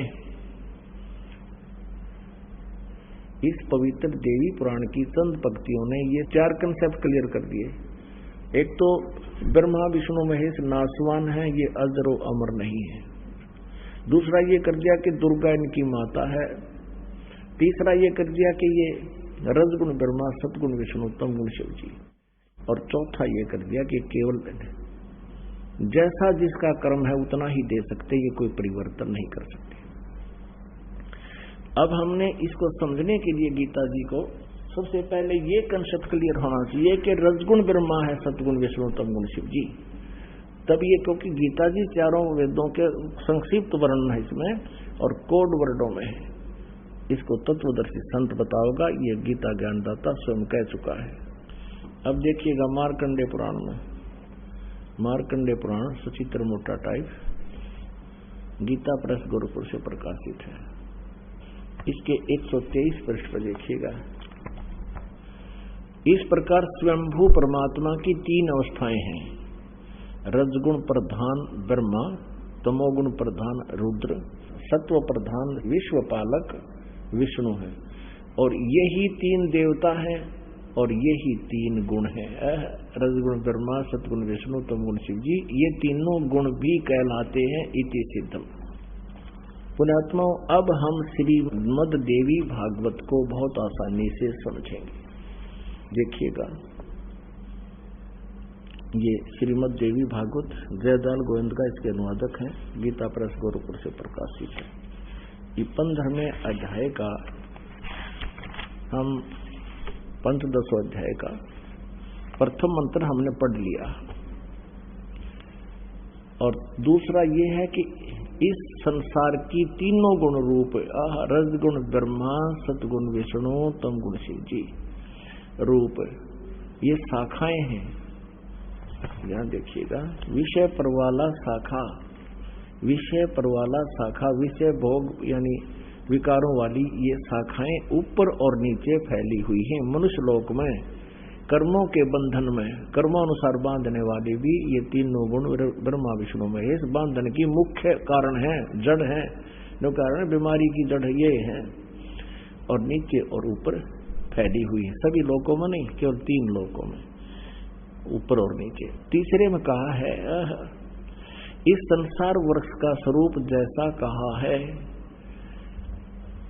इस पवित्र देवी पुराण की चंद पंक्तियों ने ये चार कंसेप्ट क्लियर कर दिए। एक तो ब्रह्मा विष्णु महेश नासवान है, ये अजर व अमर नहीं है। दूसरा ये कर दिया कि दुर्गा इनकी माता है। तीसरा ये कर दिया कि ये रजगुण ब्रह्मा, सतगुण विष्णु, तमगुण शिव जी। और चौथा ये कर दिया कि केवल जैसा जिसका कर्म है उतना ही दे सकते, ये कोई परिवर्तन नहीं कर सकते। अब हमने इसको समझने के लिए गीता जी को सबसे पहले ये कंसेप्ट क्लियर होना चाहिए कि रजगुण ब्रह्मा है, सतगुण विष्णु, तमगुण शिव जी। तब ये, क्योंकि गीता जी चारों वेदों के संक्षिप्त वर्णन है इसमें और कोड वर्डों में है। इसको तत्वदर्शी संत बताओगा, ये गीता ज्ञानदाता स्वयं कह चुका है। अब देखिएगा मार्कंडेय पुराण में, मार्कंडेय पुराण सचित्र मोटा टाइप, गीता प्रेस गोरखपुर से प्रकाशित है। इसके 123 पृष्ठ पर देखिएगा। इस प्रकार स्वयंभू परमात्मा की तीन अवस्थाएं हैं। रजगुण प्रधान ब्रह्मा, तमोगुण प्रधान रुद्र, सत्व प्रधान विश्वपालक विष्णु है। और यही तीन देवता हैं और यही तीन गुण हैं। रजगुण ब्रह्मा, सतगुण विष्णु, तमगुण शिव जी, ये तीनों गुण भी कहलाते हैं इति सिद्धम। पुण्यात्माओं, अब हम श्रीमद् देवी भागवत को बहुत आसानी से समझेंगे। देखिएगा, ये श्रीमद् देवी भागवत जयदाल गोविंद का इसके अनुवादक हैं, गीता प्रेस गोरखपुर से प्रकाशित है। ये 15वें अध्याय का हम 15 अध्याय का प्रथम मंत्र हमने पढ़ लिया। और दूसरा ये है कि इस संसार की तीनों गुण रूप रजगुण ब्रह्मा, सतगुण विष्णु, तमगुण शिव जी रूप, ये शाखाएं हैं। यहां देखिएगा, विषय परवाला शाखा, विषय परवाला शाखा, विषय भोग यानी विकारों वाली ये शाखाएं ऊपर और नीचे फैली हुई हैं। मनुष्य लोक में कर्मों के बंधन में कर्मानुसार बांधने वाले भी ये तीनों गुण ब्रह्मा विष्णु महेश बांधन की मुख्य कारण है, जड़ है। जो कारण बीमारी की जड़ ये है और नीचे और ऊपर फैली हुई है, सभी लोकों में नहीं, केवल 3 लोकों में, ऊपर और नीचे। तीसरे में कहा है इस संसार वृक्ष का स्वरूप जैसा कहा है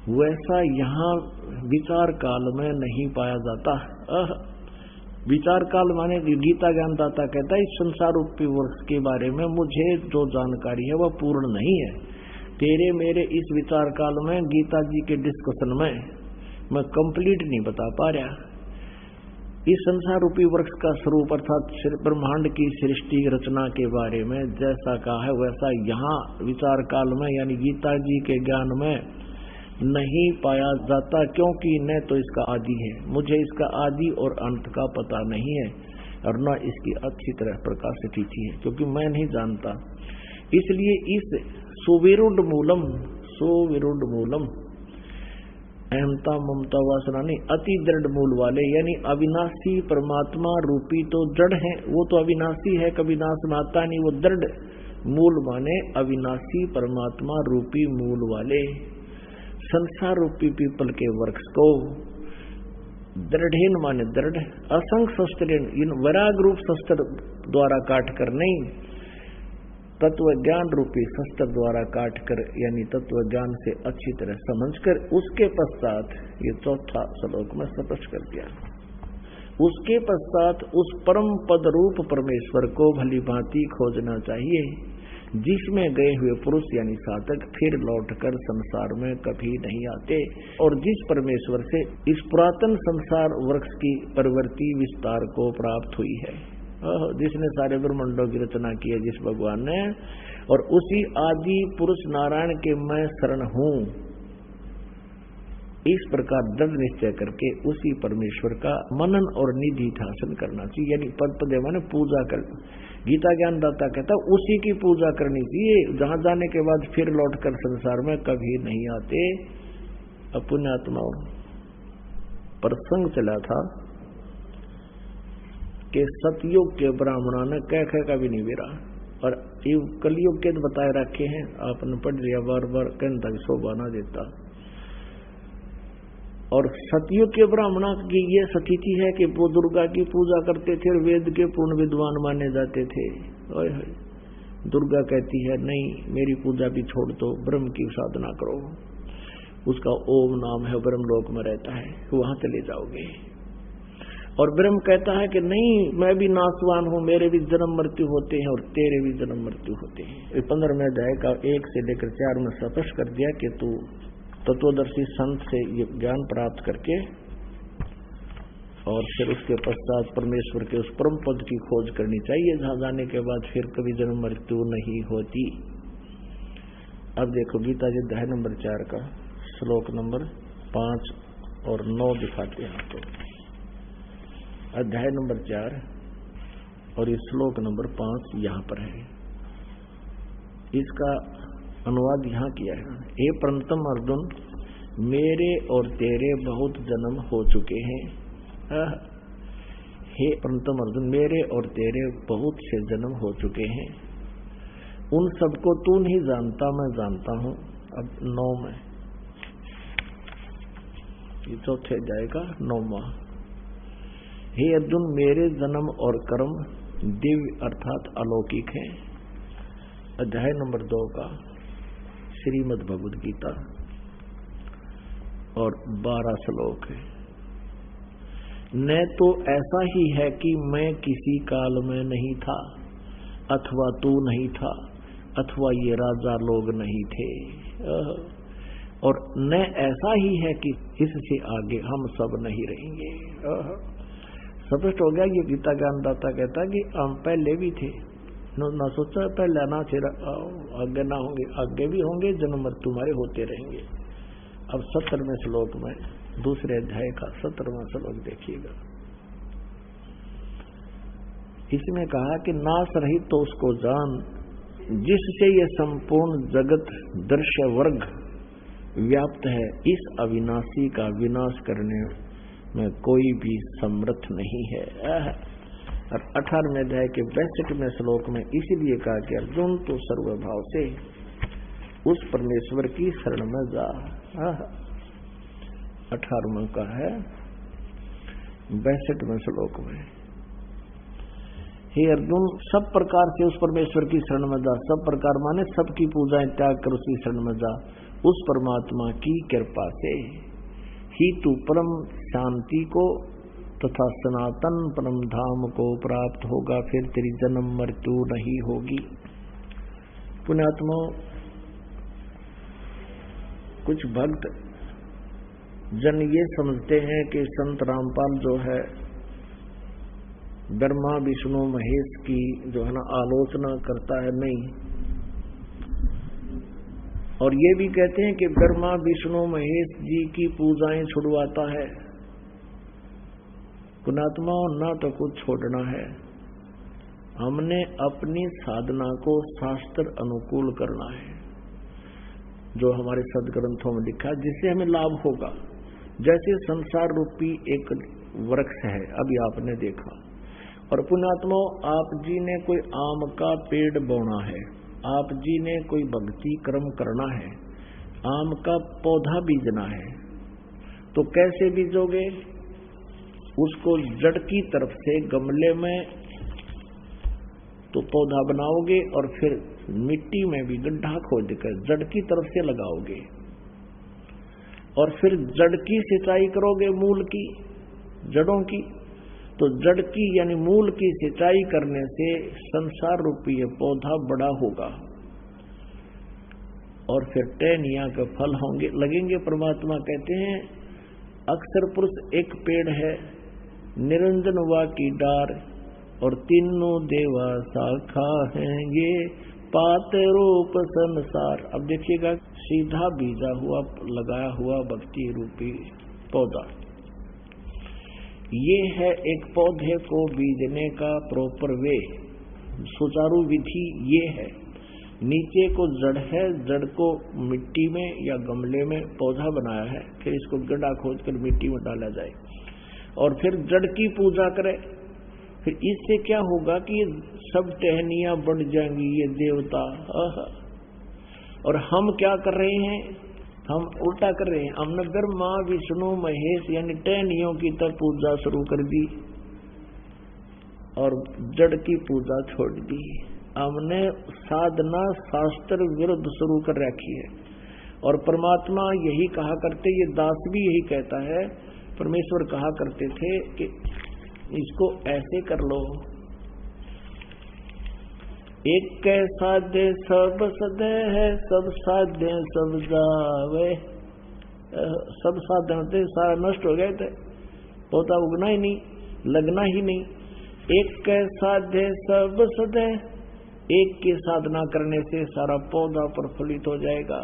वैसा यहाँ विचार काल में नहीं पाया जाता। विचार काल माने गीता ज्ञानदाता कहता है इस संसार रूपी वृक्ष के बारे में मुझे जो जानकारी है वह पूर्ण नहीं है। तेरे मेरे इस विचार काल में गीता जी के डिस्कशन में मैं कंप्लीट नहीं बता पा रहा। इस संसार रूपी वृक्ष का स्वरूप अर्थात ब्रह्मांड की सृष्टि रचना के बारे में जैसा कहा है वैसा यहाँ विचार काल में यानी गीता जी के ज्ञान में नहीं पाया जाता, क्योंकि न तो इसका आदि है, मुझे इसका आदि और अंत का पता नहीं है, और न इसकी अच्छी तरह प्रकाशित तिथि है, क्योंकि मैं नहीं जानता। इसलिए इस सुविरुद्ध मूलम अहमता ममता वासना नहीं, अति दृढ़ मूल वाले यानी अविनाशी परमात्मा रूपी तो जड़ है, वो तो अविनाशी है, कभी नाश में आता नहीं। वो दृढ़ मूल माने अविनाशी परमात्मा रूपी मूल वाले संसार रूपी पीपल के वृक्ष को दृढ़ माने दृढ़, असंग शस्त्र इन वैराग रूप शस्त्र द्वारा काट कर नहीं, तत्व ज्ञान रूपी शस्त्र द्वारा काट कर यानी तत्व ज्ञान से अच्छी तरह समझकर उसके पश्चात ये चौथा श्लोक में स्पष्ट कर दिया। उसके पश्चात उस परम पद रूप परमेश्वर को भली भांति खोजना चाहिए, जिसमें गए हुए पुरुष यानी साधक फिर लौटकर संसार में कभी नहीं आते, और जिस परमेश्वर से इस पुरातन संसार वृक्ष की प्रवृत्ति विस्तार को प्राप्त हुई है, जिसने सारे ब्रह्मांडों की रचना की है जिस भगवान ने, और उसी आदि पुरुष नारायण के मैं शरण हूँ, इस प्रकार दृढ़ निश्चय करके उसी परमेश्वर का मनन और निधि ध्यान करना चाहिए। यानी पद माने पूजा कर, गीता ज्ञान दाता कहता उसी की पूजा करनी चाहिए, जहां जाने के बाद फिर लौटकर संसार में कभी नहीं आते। पुण्यात्मा प्रसंग चला था कि सतयुग के ब्राह्मणों ने कह का भी नहीं बेरा, और कलयुग के बताए रखे हैं, आपने पढ़ लिया, बार बार कहने तक शोभा ना देता। और सतयुग के ब्राह्मणों की ये स्थिति है कि वो दुर्गा की पूजा करते थे और वेद के पूर्ण विद्वान माने जाते थे। दुर्गा कहती है नहीं, मेरी पूजा भी छोड़ दो, ब्रह्म की साधना करो, उसका ओम नाम है, ब्रह्मलोक में रहता है, वहां चले जाओगे। और ब्रह्म कहता है कि नहीं, मैं भी नाशवान हूं, मेरे भी जन्म मृत्यु होते हैं और तेरे भी जन्म मृत्यु होते हैं। 15वें अध्याय का 1 से लेकर 4 में स्पष्ट कर दिया कि तू तत्वदर्शी संत से ये ज्ञान प्राप्त करके और फिर उसके पश्चात परमेश्वर के उस परम पद की खोज करनी चाहिए, जहां जाने के बाद फिर कभी जन्म मृत्यु नहीं होती। अब देखो गीता जी अध्याय नंबर 4 का श्लोक नंबर 5 और 9 दिखाते हैं आपको। अध्याय नंबर 4 और ये श्लोक नंबर 5 यहाँ पर है। इसका अनुवाद यहाँ किया है। हे परंतम अर्जुन, मेरे और तेरे बहुत जन्म हो चुके हैं। हे परंतम अर्जुन, मेरे और तेरे बहुत से जन्म हो चुके हैं, उन सबको तू नहीं जानता, मैं जानता हूँ। अब 9 में ये चौथे जाएगा 9वां। हे अर्जुन, मेरे जन्म और कर्म दिव्य अर्थात अलौकिक हैं। अध्याय नंबर 2 का श्रीमद् भगवद गीता और 12 श्लोक है। न तो ऐसा ही है कि मैं किसी काल में नहीं था, अथवा तू नहीं था, अथवा ये राजा लोग नहीं थे, और न ऐसा ही है कि इससे आगे हम सब नहीं रहेंगे। स्पष्ट हो गया। ये गीता ज्ञानदाता कहता है कि हम पहले भी थे, ना सोचा पहले ना फिर आगे ना होंगे, आगे भी होंगे, जन्म मृत्यु तुम्हारे होते रहेंगे। अब 17वें श्लोक में दूसरे अध्याय का 17वां श्लोक देखिएगा। इसमें कहा कि नाश रहित तो उसको जान, जिससे ये संपूर्ण जगत दृश्य वर्ग व्याप्त है, इस अविनाशी का विनाश करने में कोई भी समर्थ नहीं है। और 18वें अध्याय के 62वें श्लोक में इसीलिए कहा कि अर्जुन तो सर्वभाव से उस परमेश्वर की शरण में जा। 18वां का है 62वें श्लोक में, हे अर्जुन सब प्रकार से उस परमेश्वर की शरण में जा। सब प्रकार माने सबकी पूजाएं त्याग कर उसकी शरण में जा। उस परमात्मा की कृपा से ही तू परम शांति को तथा सनातन परम धाम को प्राप्त होगा, फिर तेरी जन्म मृत्यु नहीं होगी। पुण्यात्मा, कुछ भक्त जन ये समझते हैं कि संत रामपाल जो है ब्रह्मा विष्णु महेश की जो है ना आलोचना करता है। नहीं, और ये भी कहते हैं कि ब्रह्मा विष्णु महेश जी की पूजाएं छुड़वाता है। पुण्यात्मा, ना तो कुछ छोड़ना है, हमने अपनी साधना को शास्त्र अनुकूल करना है, जो हमारे सदग्रंथों में लिखा है, जिससे हमें लाभ होगा। जैसे संसार रूपी एक वृक्ष है, अभी आपने देखा, और पुण्यात्मा आप जी ने कोई आम का पेड़ बोना है, आप जी ने कोई भक्ति कर्म करना है, आम का पौधा बीजना है, तो कैसे बीजोगे? उसको जड़ की तरफ से गमले में तो पौधा बनाओगे और फिर मिट्टी में भी गड्ढा खोद कर जड़ की तरफ से लगाओगे, और फिर जड़ की सिंचाई करोगे, मूल की, जड़ों की। तो जड़ की यानी मूल की सिंचाई करने से संसार रूपी पौधा बड़ा होगा और फिर टहनियां के फल होंगे, लगेंगे। परमात्मा कहते हैं अक्षर पुरुष एक पेड़ है, निरंजन वा की डार, और तीनों देवा शाखा हैं, ये पात रूप संसार। अब देखिएगा, सीधा बीजा हुआ लगाया हुआ भक्ति रूपी पौधा, ये है एक पौधे को बीजने का प्रॉपर वे, सुचारू विधि ये है। नीचे को जड़ है, जड़ को मिट्टी में या गमले में पौधा बनाया है, फिर इसको गड्ढा खोद कर मिट्टी में डाला जाए और फिर जड़ की पूजा करे। फिर इससे क्या होगा कि ये सब टहनियां बढ़ जाएंगी, ये देवता। और हम क्या कर रहे हैं? हम उल्टा कर रहे हैं। हमने ब्रह्मा विष्णु महेश यानी टहनियों की तब पूजा शुरू कर दी और जड़ की पूजा छोड़ दी। हमने साधना शास्त्र विरुद्ध शुरू कर रखी है। और परमात्मा यही कहा करते, ये दास भी यही कहता है, परमेश्वर कहा करते थे कि इसको ऐसे कर लो, एक साधे सब सदे है, सब साधे सब जावे। सब साधन थे, सारा नष्ट हो गए थे, पौधा उगना ही नहीं, लगना ही नहीं। एक साधे सब सदे, एक की साधना करने से सारा पौधा प्रफुल्लित हो जाएगा।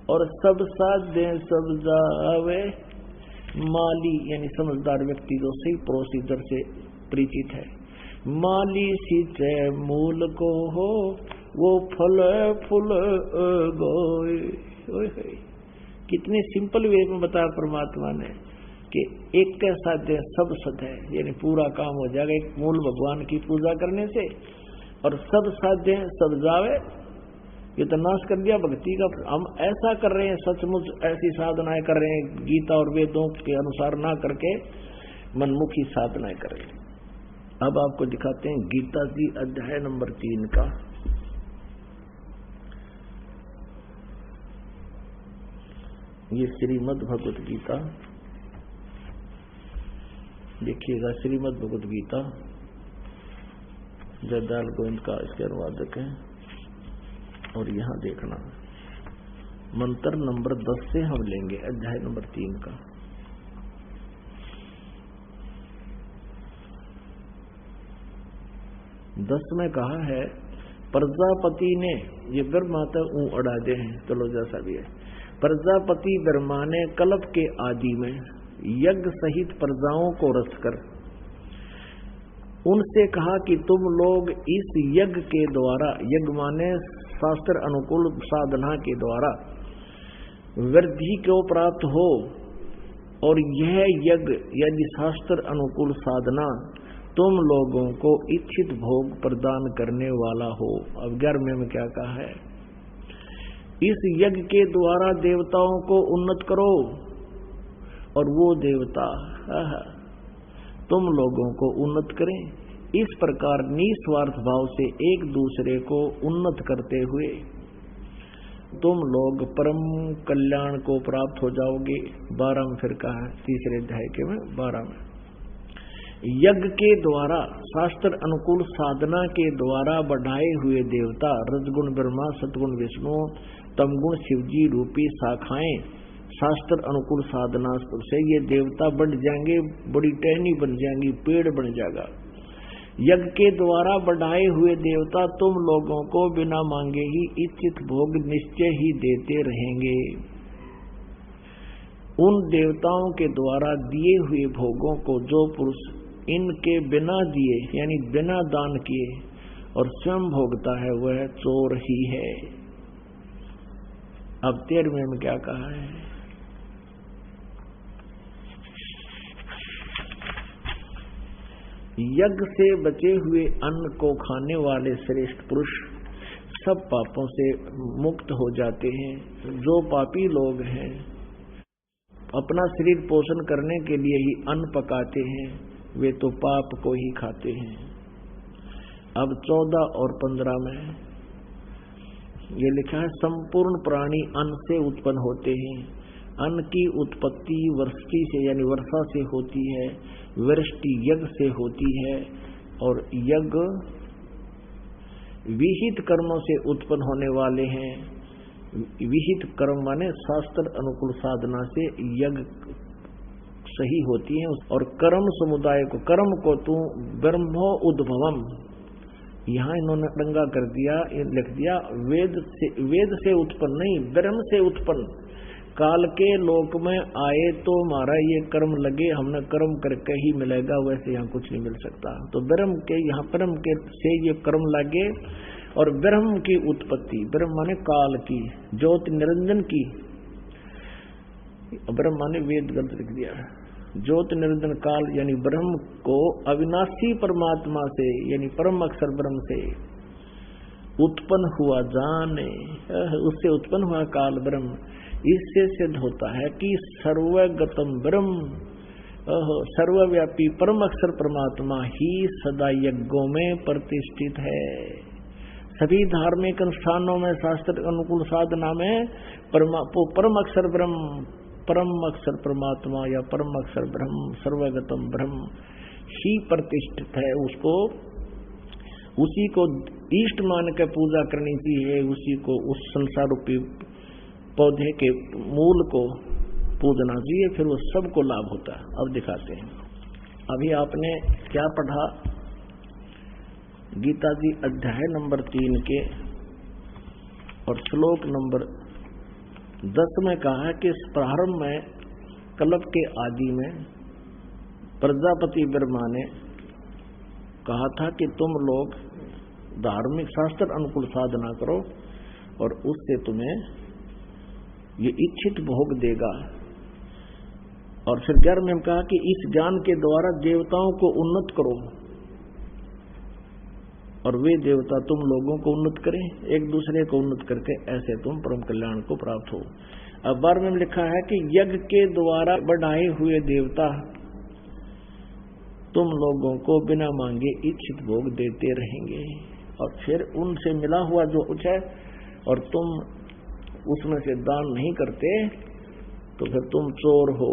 और सब साधे सब जावे, माली यानी समझदार व्यक्ति जो सही प्रोसीजर से परिचित है, माली सींचे मूल को हो, वो फल फूल गोए। कितने सिंपल वे में बताया परमात्मा ने कि एक के साथ सब सद है, यानी पूरा काम हो जाएगा एक मूल भगवान की पूजा करने से। और सब साध्य सब जावे, ये तो नाश कर दिया भक्ति का। हम ऐसा कर रहे हैं, सचमुच ऐसी साधनाएं कर रहे हैं, गीता और वेदों के अनुसार ना करके मनमुखी साधनाएं कर रहे हैं। अब आपको दिखाते हैं गीता जी अध्याय नंबर 3 का। ये श्रीमद् भगवत गीता देखिएगा, श्रीमद् भगवत गीता जयदयाल गोविंद का इसके अनुवादक है। और यहाँ देखना मंत्र नंबर 10 से हम लेंगे अध्याय नंबर 3 का। दस में कहा है, प्रजापति ने, ये ब्रह्मा तो अड़ा दे हैं, चलो जैसा भी है, प्रजापति ब्रह्मा ने कल्प के आदि में यज्ञ सहित प्रजाओं को रचकर उनसे कहा कि तुम लोग इस यज्ञ के द्वारा, यज्ञ माने शास्त्र अनुकूल साधना के द्वारा वृद्धि को प्राप्त हो, और यह यज्ञ यदि शास्त्र अनुकूल साधना तुम लोगों को इच्छित भोग प्रदान करने वाला हो। अब 11वें में क्या कहा है, इस यज्ञ के द्वारा देवताओं को उन्नत करो, और वो देवता तुम लोगों को उन्नत करें। इस प्रकार निस्वार्थ भाव से एक दूसरे को उन्नत करते हुए तुम लोग परम कल्याण को प्राप्त हो जाओगे। 12 में फिर कहा है, तीसरे अध्याय के में 12 में, यज्ञ के द्वारा शास्त्र अनुकूल साधना के द्वारा बढ़ाए हुए देवता रजगुण ब्रह्मा, सतगुण विष्णु, तमगुण शिवजी रूपी शाखाएं शास्त्र अनुकूल साधना से ये देवता बढ़ जाएंगे, बड़ी टहनी बन जाएंगी, पेड़ बन जाएगा। यज्ञ के द्वारा बढ़ाए हुए देवता तुम लोगों को बिना मांगे ही इच्छित भोग निश्चय ही देते रहेंगे। उन देवताओं के द्वारा दिए हुए भोगों को जो पुरुष इनके बिना दिए यानी बिना दान किए और स्वयं भोगता है वह चोर ही है। अब 13वें में क्या कहा है, यज्ञ से बचे हुए अन्न को खाने वाले श्रेष्ठ पुरुष सब पापों से मुक्त हो जाते हैं। जो पापी लोग हैं अपना शरीर पोषण करने के लिए ही अन्न पकाते हैं, वे तो पाप को ही खाते हैं। अब 14 और 15 में ये लिखा है, संपूर्ण प्राणी अन्न से उत्पन्न होते हैं। अन्न की उत्पत्ति वृष्टि से यानी वर्षा से होती है, वृष्टि यज्ञ से होती है, और यज्ञ विहित कर्मों से उत्पन्न होने वाले हैं। विहित कर्म माने शास्त्र अनुकूल साधना से यज्ञ सही होती है। और कर्म समुदाय को, कर्म को तू ब्रह्मो उद्भवम, यहाँ इन्होंने डंगा कर दिया, लिख दिया वेद से उत्पन्न नहीं, ब्रह्म से उत्पन्न। काल के लोक में आए तो हमारा ये कर्म लगे, हमने कर्म करके ही मिलेगा, वैसे यहाँ कुछ नहीं मिल सकता। तो ब्रह्म के यहाँ ब्रह्म के से ये कर्म लगे। और ब्रह्म की उत्पत्ति, ब्रह्म माने काल की, ज्योति निरंजन की, ब्रह्म माने वेद ग्रंथ लिख दिया, ज्योति निरंजन काल यानी ब्रह्म को अविनाशी परमात्मा से यानी परम अक्षर ब्रह्म से उत्पन्न हुआ जाने, उससे उत्पन्न हुआ काल ब्रह्म। इससे सिद्ध होता है कि सर्वगतम ब्रह्म, सर्वव्यापी परम अक्षर परमात्मा ही सदा यज्ञों में प्रतिष्ठित है। सभी धार्मिक अनुष्ठानों में शास्त्र अनुकूल साधना में परम अक्षर ब्रह्म, परम अक्षर परमात्मा या परम अक्षर ब्रह्म, सर्वगतम ब्रह्म ही प्रतिष्ठित है। उसको उसी को इष्ट मान के पूजा करनी चाहिए, उसी को उस संसार रूपी पौधे के मूल को पूजना चाहिए, फिर वो सबको लाभ होता है। अब दिखाते हैं, अभी आपने क्या पढ़ा, गीता जी अध्याय नंबर 3 के और श्लोक नंबर 10 में कहा है कि प्रारंभ में कल्प के आदि में प्रजापति ब्रह्मा ने कहा था कि तुम लोग धार्मिक शास्त्र अनुकूल साधना करो और उससे तुम्हें ये इच्छित भोग देगा। और फिर 11 में कहा कि इस ज्ञान के द्वारा देवताओं को उन्नत करो और वे देवता तुम लोगों को उन्नत करें, एक दूसरे को उन्नत करके ऐसे तुम परम कल्याण को प्राप्त हो। अब 12 में लिखा है कि यज्ञ के द्वारा बढ़ाए हुए देवता तुम लोगों को बिना मांगे इच्छित भोग देते रहेंगे। और फिर उनसे मिला हुआ जो कुछ है और तुम उसमें से दान नहीं करते तो फिर तुम चोर हो।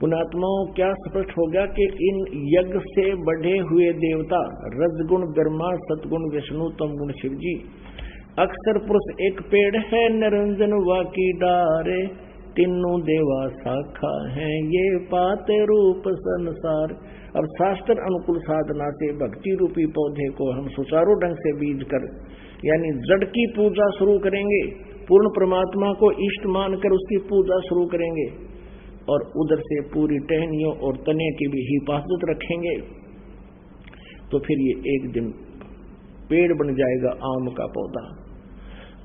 पुण्यात्माओं, क्या स्पष्ट हो गया कि इन यज्ञ से बढ़े हुए देवता रजगुण ब्रह्मा, सतगुण विष्णु, तमगुण शिवजी, अक्षर पुरुष एक पेड़ है निरंजन वाकी डारे, तीनों देवा शाखा हैं ये पाते रूप संसार। अब शास्त्र अनुकूल साधना से भक्ति रूपी पौधे को हम सुचारू ढंग से बीज कर यानी जड़ की पूजा शुरू करेंगे, पूर्ण परमात्मा को इष्ट मानकर उसकी पूजा शुरू करेंगे और उधर से पूरी टहनियों और तने की भी हिफाजत रखेंगे, तो फिर ये एक दिन पेड़ बन जाएगा, आम का पौधा।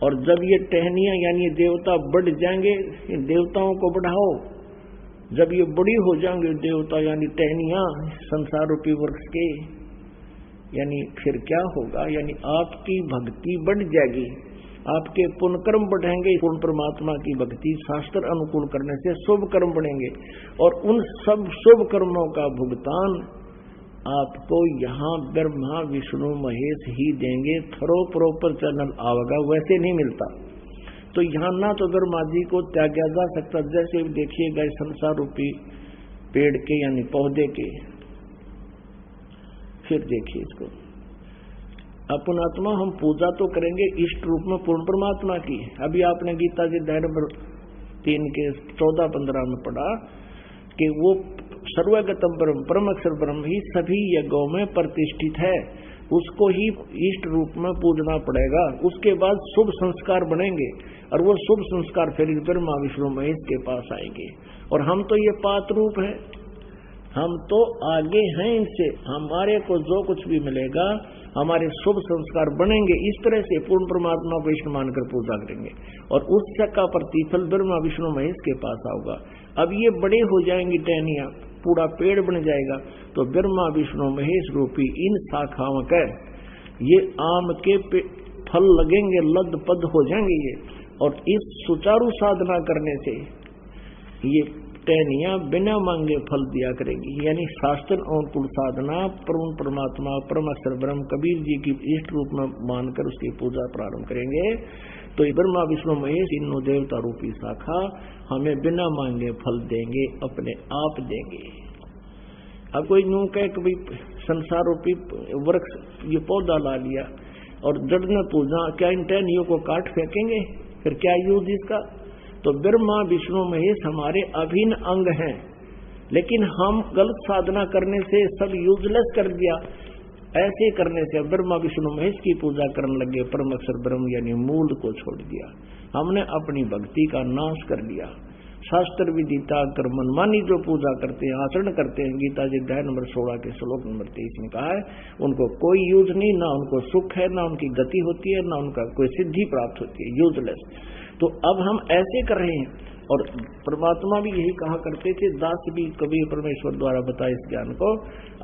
और जब ये टहनियां यानी देवता बढ़ जाएंगे, इन देवताओं को बढ़ाओ, जब ये बड़ी हो जाएंगे देवता यानी टहनियां संसार रूपी वृक्ष के, यानी फिर क्या होगा, यानी आपकी भक्ति बढ़ जाएगी, आपके पुण्य कर्म बढ़ेंगे, पूर्ण परमात्मा की भक्ति शास्त्र अनुकूल करने से शुभ कर्म बढ़ेंगे, और उन सब शुभ कर्मों का भुगतान आपको यहाँ ब्रह्मा विष्णु महेश ही देंगे। थरो प्रॉपर चैनल आवेगा, वैसे नहीं मिलता। तो यहाँ ना तो ब्रह्मा जी को त्यागा जा सकता, जैसे देखिएगा संसार रूपी पेड़ के यानी पौधे के, फिर देखिए इसको अपन आत्मा हम पूजा तो करेंगे इष्ट रूप में पूर्ण परमात्मा की। अभी आपने गीता के अध्याय नंबर 3 के 14-15 में पढ़ा कि वो सर्वगतम ब्रह्म परम अक्षर ब्रह्म ही सभी यज्ञों में प्रतिष्ठित है, उसको ही इष्ट रूप में पूजना पड़ेगा। उसके बाद शुभ संस्कार बनेंगे, और वो शुभ संस्कार फिर ब्रह्मा विष्णु महेश के पास आएंगे। और हम तो ये पात रूप है, हम तो आगे हैं इनसे, हमारे को जो कुछ भी मिलेगा हमारे शुभ संस्कार बनेंगे। इस तरह से पूर्ण परमात्मा को इष्ट मानकर पूजा करेंगे, और उसका प्रतिफल ब्रह्मा विष्णु महेश के पास आऊगा। अब ये बड़े हो जाएंगी टहनियां, पूरा पेड़ बन जाएगा, तो ब्रह्मा विष्णु महेश रूपी इन शाखाओं का ये आम के फल लगेंगे, लद पद हो जाएंगे ये। और इस सुचारू साधना करने से ये टहनियां बिना मांगे फल दिया करेगी, यानी शास्त्र अनुकूल साधना पूर्ण परमात्मा परमेश्वर ब्रह्म कबीर जी की इष्ट रूप में मानकर उसकी पूजा प्रारंभ करेंगे, तो ब्रह्मा विष्णु महेश तीनों देवता रूपी शाखा हमें बिना मांगे फल देंगे, अपने आप देंगे। अब कोई यूं कहे कि भाई संसार रूपी वृक्ष ये पौधा ला लिया और जड़ में पूजा, क्या इन टहनियों को काट फेंकेंगे? फिर क्या यूज इसका? तो ब्रह्मा विष्णु महेश हमारे अभिन्न अंग हैं, लेकिन हम गलत साधना करने से सब यूजलेस कर दिया। ऐसे करने से ब्रह्मा विष्णु महेश की पूजा करने लगे, परम अक्षर ब्रह्म यानी मूल को छोड़ दिया। हमने अपनी भक्ति का नाश कर लिया। शास्त्र विदिता कर मनमानी जो पूजा करते हैं, आचरण करते हैं, गीता जी अध्याय नंबर 16 के श्लोक नंबर 23 में कहा है, उनको कोई यूज नहीं, ना उनको सुख है, ना उनकी गति होती है, ना उनका कोई सिद्धि प्राप्त होती है, यूजलेस। तो अब हम ऐसे कर रहे हैं, और परमात्मा भी यही कहा करते थे, दास भी कबीर परमेश्वर द्वारा बताए इस ज्ञान को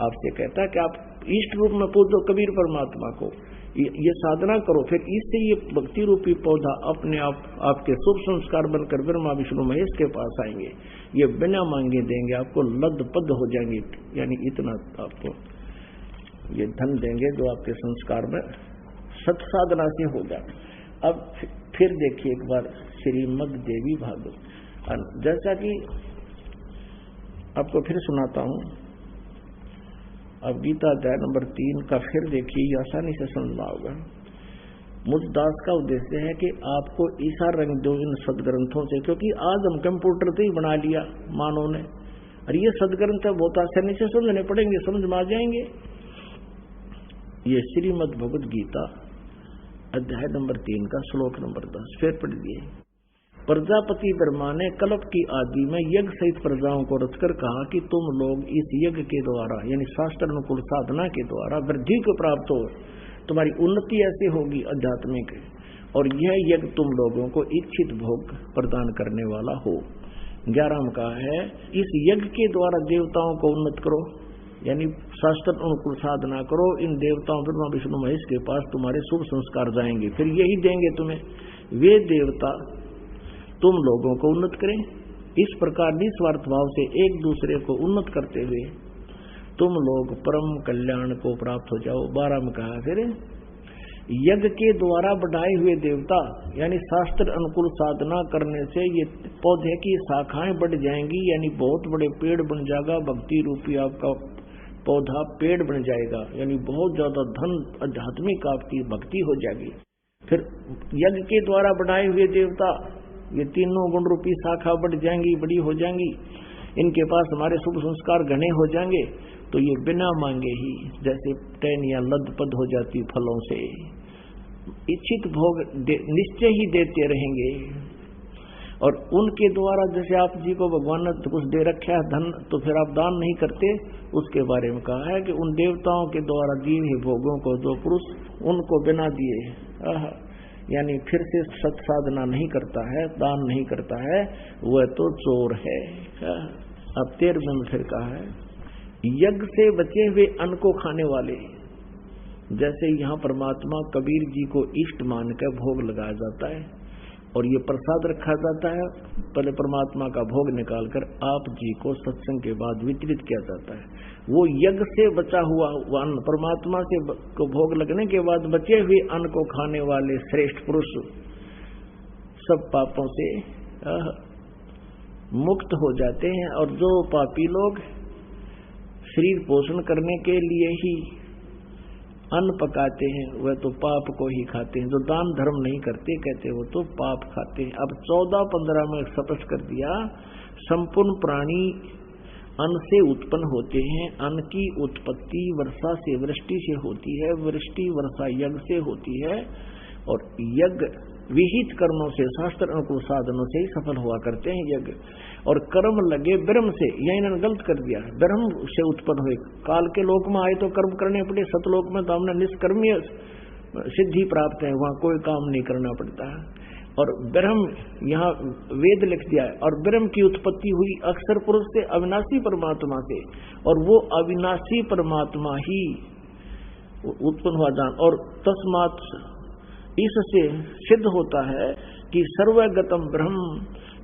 आपसे कहता है कि आप इष्ट रूप में पूजो कबीर परमात्मा को, ये साधना करो, फिर इससे ये भक्ति रूपी पौधा अपने आप आपके शुभ संस्कार बनकर ब्रह्मा विष्णु महेश के पास आएंगे, ये बिना मांगे देंगे, आपको लद पद हो जाएंगे, यानी इतना आपको ये धन देंगे जो आपके संस्कार में सत साधना से होगा। अब फिर देखिए एक बार श्रीमद् देवी भागवत, जैसा कि आपको फिर सुनाता हूं। अब गीता अध्याय नंबर 3 का फिर देखिए, आसानी से समझना होगा। मुझ दास का उद्देश्य है कि आपको ईसा रंग दो इन सदग्रंथों से, क्योंकि आज हम कंप्यूटर से ही बना लिया मानव ने, और ये सदग्रंथ बहुत आसानी से समझने पड़ेंगे, समझ में आ जाएंगे। ये श्रीमद् भगवद गीता अध्याय नंबर 3 का श्लोक नंबर 10 फिर पढ़ दिए। प्रजापति ब्रह्मा ने कल्प की आदि में यज्ञ सहित प्रजाओं को रचकर कहा कि तुम लोग इस यज्ञ के द्वारा यानी शास्त्र अनुकूल साधना के द्वारा वृद्धि को प्राप्त हो, तुम्हारी उन्नति ऐसे होगी आध्यात्मिक, और यह यज्ञ तुम लोगों को इच्छित भोग प्रदान करने वाला हो। 11 में कहा है, इस यज्ञ के द्वारा देवताओं को उन्नत करो, यानी शास्त्र अनुकूल साधना करो। इन देवताओं ब्रह्मा विष्णु महेश के पास तुम्हारे शुभ संस्कार जाएंगे, फिर यही देंगे तुम्हें। वे देवता तुम लोगों को उन्नत करें। इस प्रकार निस्वार्थ भाव से एक दूसरे को उन्नत करते हुए तुम लोग परम कल्याण को प्राप्त हो जाओ। 12 में कहा फिर, यज्ञ के द्वारा बढ़ाए हुए देवता यानी शास्त्र अनुकूल साधना करने से ये पौधे की शाखाएं बढ़ जाएंगी, यानी बहुत बड़े पेड़ बन जाएगा। भक्ति रूपी आपका पौधा पेड़ बन जाएगा, यानी बहुत ज्यादा धन आध्यात्मिक आपकी भक्ति हो जाएगी। फिर यज्ञ के द्वारा बढ़ाए हुए देवता ये तीनों गुण रूपी शाखा बढ़ जाएंगी, बड़ी हो जाएंगी, इनके पास हमारे शुभ संस्कार घने हो जाएंगे। तो ये बिना मांगे ही जैसे टहनियां लदपद हो जाती फलों से, इच्छित भोग निश्चय ही देते रहेंगे। और उनके द्वारा जैसे आप जी को भगवान ने कुछ दे रखा है धन, तो फिर आप दान नहीं करते, उसके बारे में कहा है कि उन देवताओं के द्वारा दिए हुए भोगों को जो पुरुष उनको बिना दिए यानी फिर से सत साधना नहीं करता है, दान नहीं करता है, वह तो चोर है। अब 13 में फिर कहा है, यज्ञ से बचे हुए अन्न को खाने वाले जैसे यहाँ परमात्मा कबीर जी को इष्ट मानकर भोग लगाया जाता है और ये प्रसाद रखा जाता है, पहले परमात्मा का भोग निकालकर आप जी को सत्संग के बाद वितरित किया जाता है। वो यज्ञ से बचा हुआ अन्न परमात्मा से को भोग लगने के बाद बचे हुए अन्न को खाने वाले श्रेष्ठ पुरुष सब पापों से मुक्त हो जाते हैं। और जो पापी लोग शरीर पोषण करने के लिए ही अन्न पकाते हैं वह तो पाप को ही खाते हैं। जो दान धर्म नहीं करते कहते वो तो पाप खाते हैं। अब 14-15 में स्पष्ट कर दिया, संपूर्ण प्राणी अन्न से उत्पन्न होते हैं। अन्न की उत्पत्ति वर्षा से वृष्टि से होती है, वृष्टि वर्षा यज्ञ से होती है और यज्ञ विहित कर्मों से शास्त्र अनुकूल साधनों से ही सफल हुआ करते हैं यज्ञ। और कर्म लगे ब्रह्म से, यह इन्होंने गलत कर दिया, ब्रह्म से उत्पन्न हुए। काल के लोक में आए तो कर्म करने पड़े, सतलोक में तो हमने निष्कर्मीय सिद्धि प्राप्त है, वहां कोई काम नहीं करना पड़ता है। और ब्रह्म यहाँ वेद लिख दिया है। और ब्रह्म की उत्पत्ति हुई अक्षर पुरुष से, अविनाशी परमात्मा से, और वो अविनाशी परमात्मा ही उत्पन्न हुआ जान। और तस्मात् इससे सिद्ध होता है कि सर्वगतम ब्रह्म,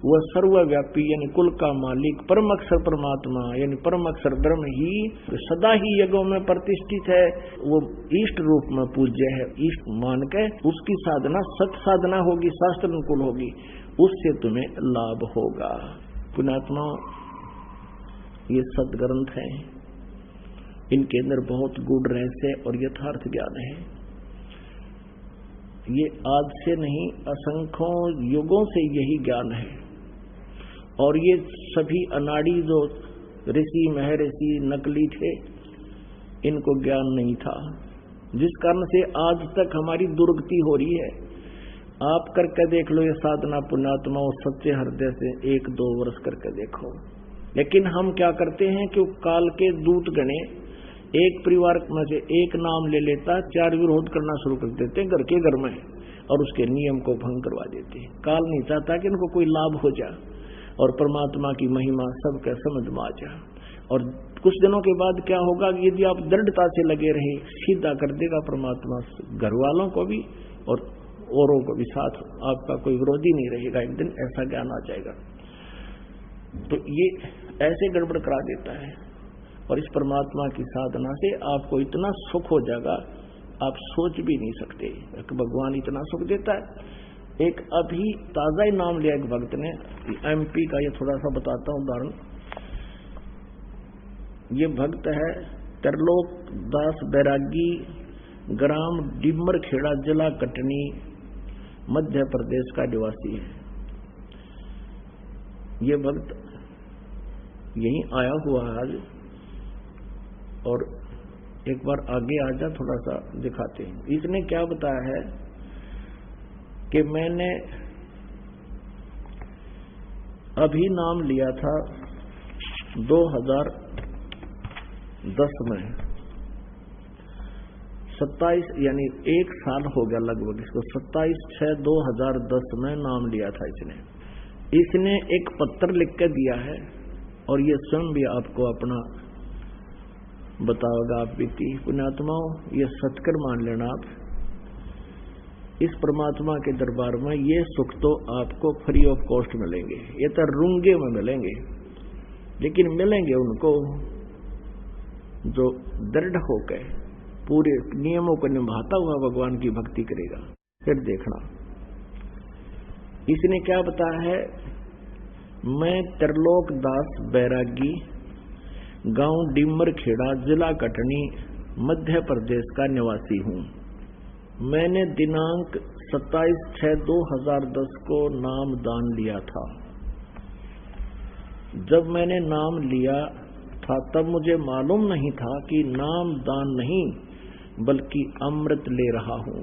वह सर्वव्यापी यानी कुल का मालिक परम अक्षर परमात्मा यानी परम अक्षर ब्रह्म ही सदा ही यज्ञों में प्रतिष्ठित है। वो इष्ट रूप में पूज्य है। इष्ट मान के उसकी साधना सत साधना होगी, शास्त्र अनुकूल होगी, उससे तुम्हें लाभ होगा। पुण्यात्मा, ये सदग्रंथ हैं, इनके अंदर बहुत गूढ़ रहस्य और यथार्थ ज्ञान है। ये आज से नहीं, असंख्यों युगों से यही ज्ञान है। और ये सभी अनाड़ी जो ऋषि महर्षि नकली थे, इनको ज्ञान नहीं था, जिस कारण से आज तक हमारी दुर्गति हो रही है। आप करके देख लो ये साधना पुण्यात्मा, सच्चे हृदय से 1-2 वर्ष करके देखो। लेकिन हम क्या करते हैं कि काल के दूत गणे एक परिवार में से एक नाम ले लेता, 4 विरोध करना शुरू कर देते हैं घर के घर में, और उसके नियम को भंग करवा देते हैं। काल नहीं चाहता कि इनको कोई लाभ हो जाए और परमात्मा की महिमा सबके समझ में आ जाए। और कुछ दिनों के बाद क्या होगा, यदि आप दृढ़ता से लगे रहे, सीधा कर देगा परमात्मा घर वालों को भी और औरों को भी, साथ आपका कोई विरोधी नहीं रहेगा। एक दिन ऐसा ज्ञान आ जाएगा। तो ये ऐसे गड़बड़ करा देता है। और इस परमात्मा की साधना से आपको इतना सुख हो जाएगा, आप सोच भी नहीं सकते। भगवान इतना सुख देता है। एक अभी ताजा ही नाम लिया एक भक्त ने, MP का, ये थोड़ा सा बताता हूं उदाहरण। ये भक्त है त्रिलोक दास बैरागी, ग्राम डिम्बर खेड़ा, जिला कटनी, मध्य प्रदेश का निवासी है। ये भक्त यहीं आया हुआ है आज। और एक बार आगे आ जा, थोड़ा सा दिखाते हैं। इसने क्या बताया है कि मैंने अभी नाम लिया था 2010 में, 27 यानी 1 साल हो गया लगभग इसको, 27/6/2010 में नाम लिया था इसने एक पत्र लिख के दिया है। और ये स्वयं भी आपको अपना बताओगा। आप बीती पुण्यात्माओं, ये सत्कर मान लेना। आप इस परमात्मा के दरबार में ये सुख तो आपको फ्री ऑफ कॉस्ट मिलेंगे, ये तो रूंगे में मिलेंगे, लेकिन मिलेंगे उनको जो दृढ़ होकर पूरे नियमों को निभाता हुआ भगवान की भक्ति करेगा। फिर देखना इसने क्या बताया है। मैं त्रिलोक दास बैरागी, गांव डिम्बर खेड़ा, जिला कटनी, मध्य प्रदेश का निवासी हूं। मैंने दिनांक 27/6/2010 को नाम दान लिया था। जब मैंने नाम लिया था तब मुझे मालूम नहीं था कि नाम दान नहीं बल्कि अमृत ले रहा हूं।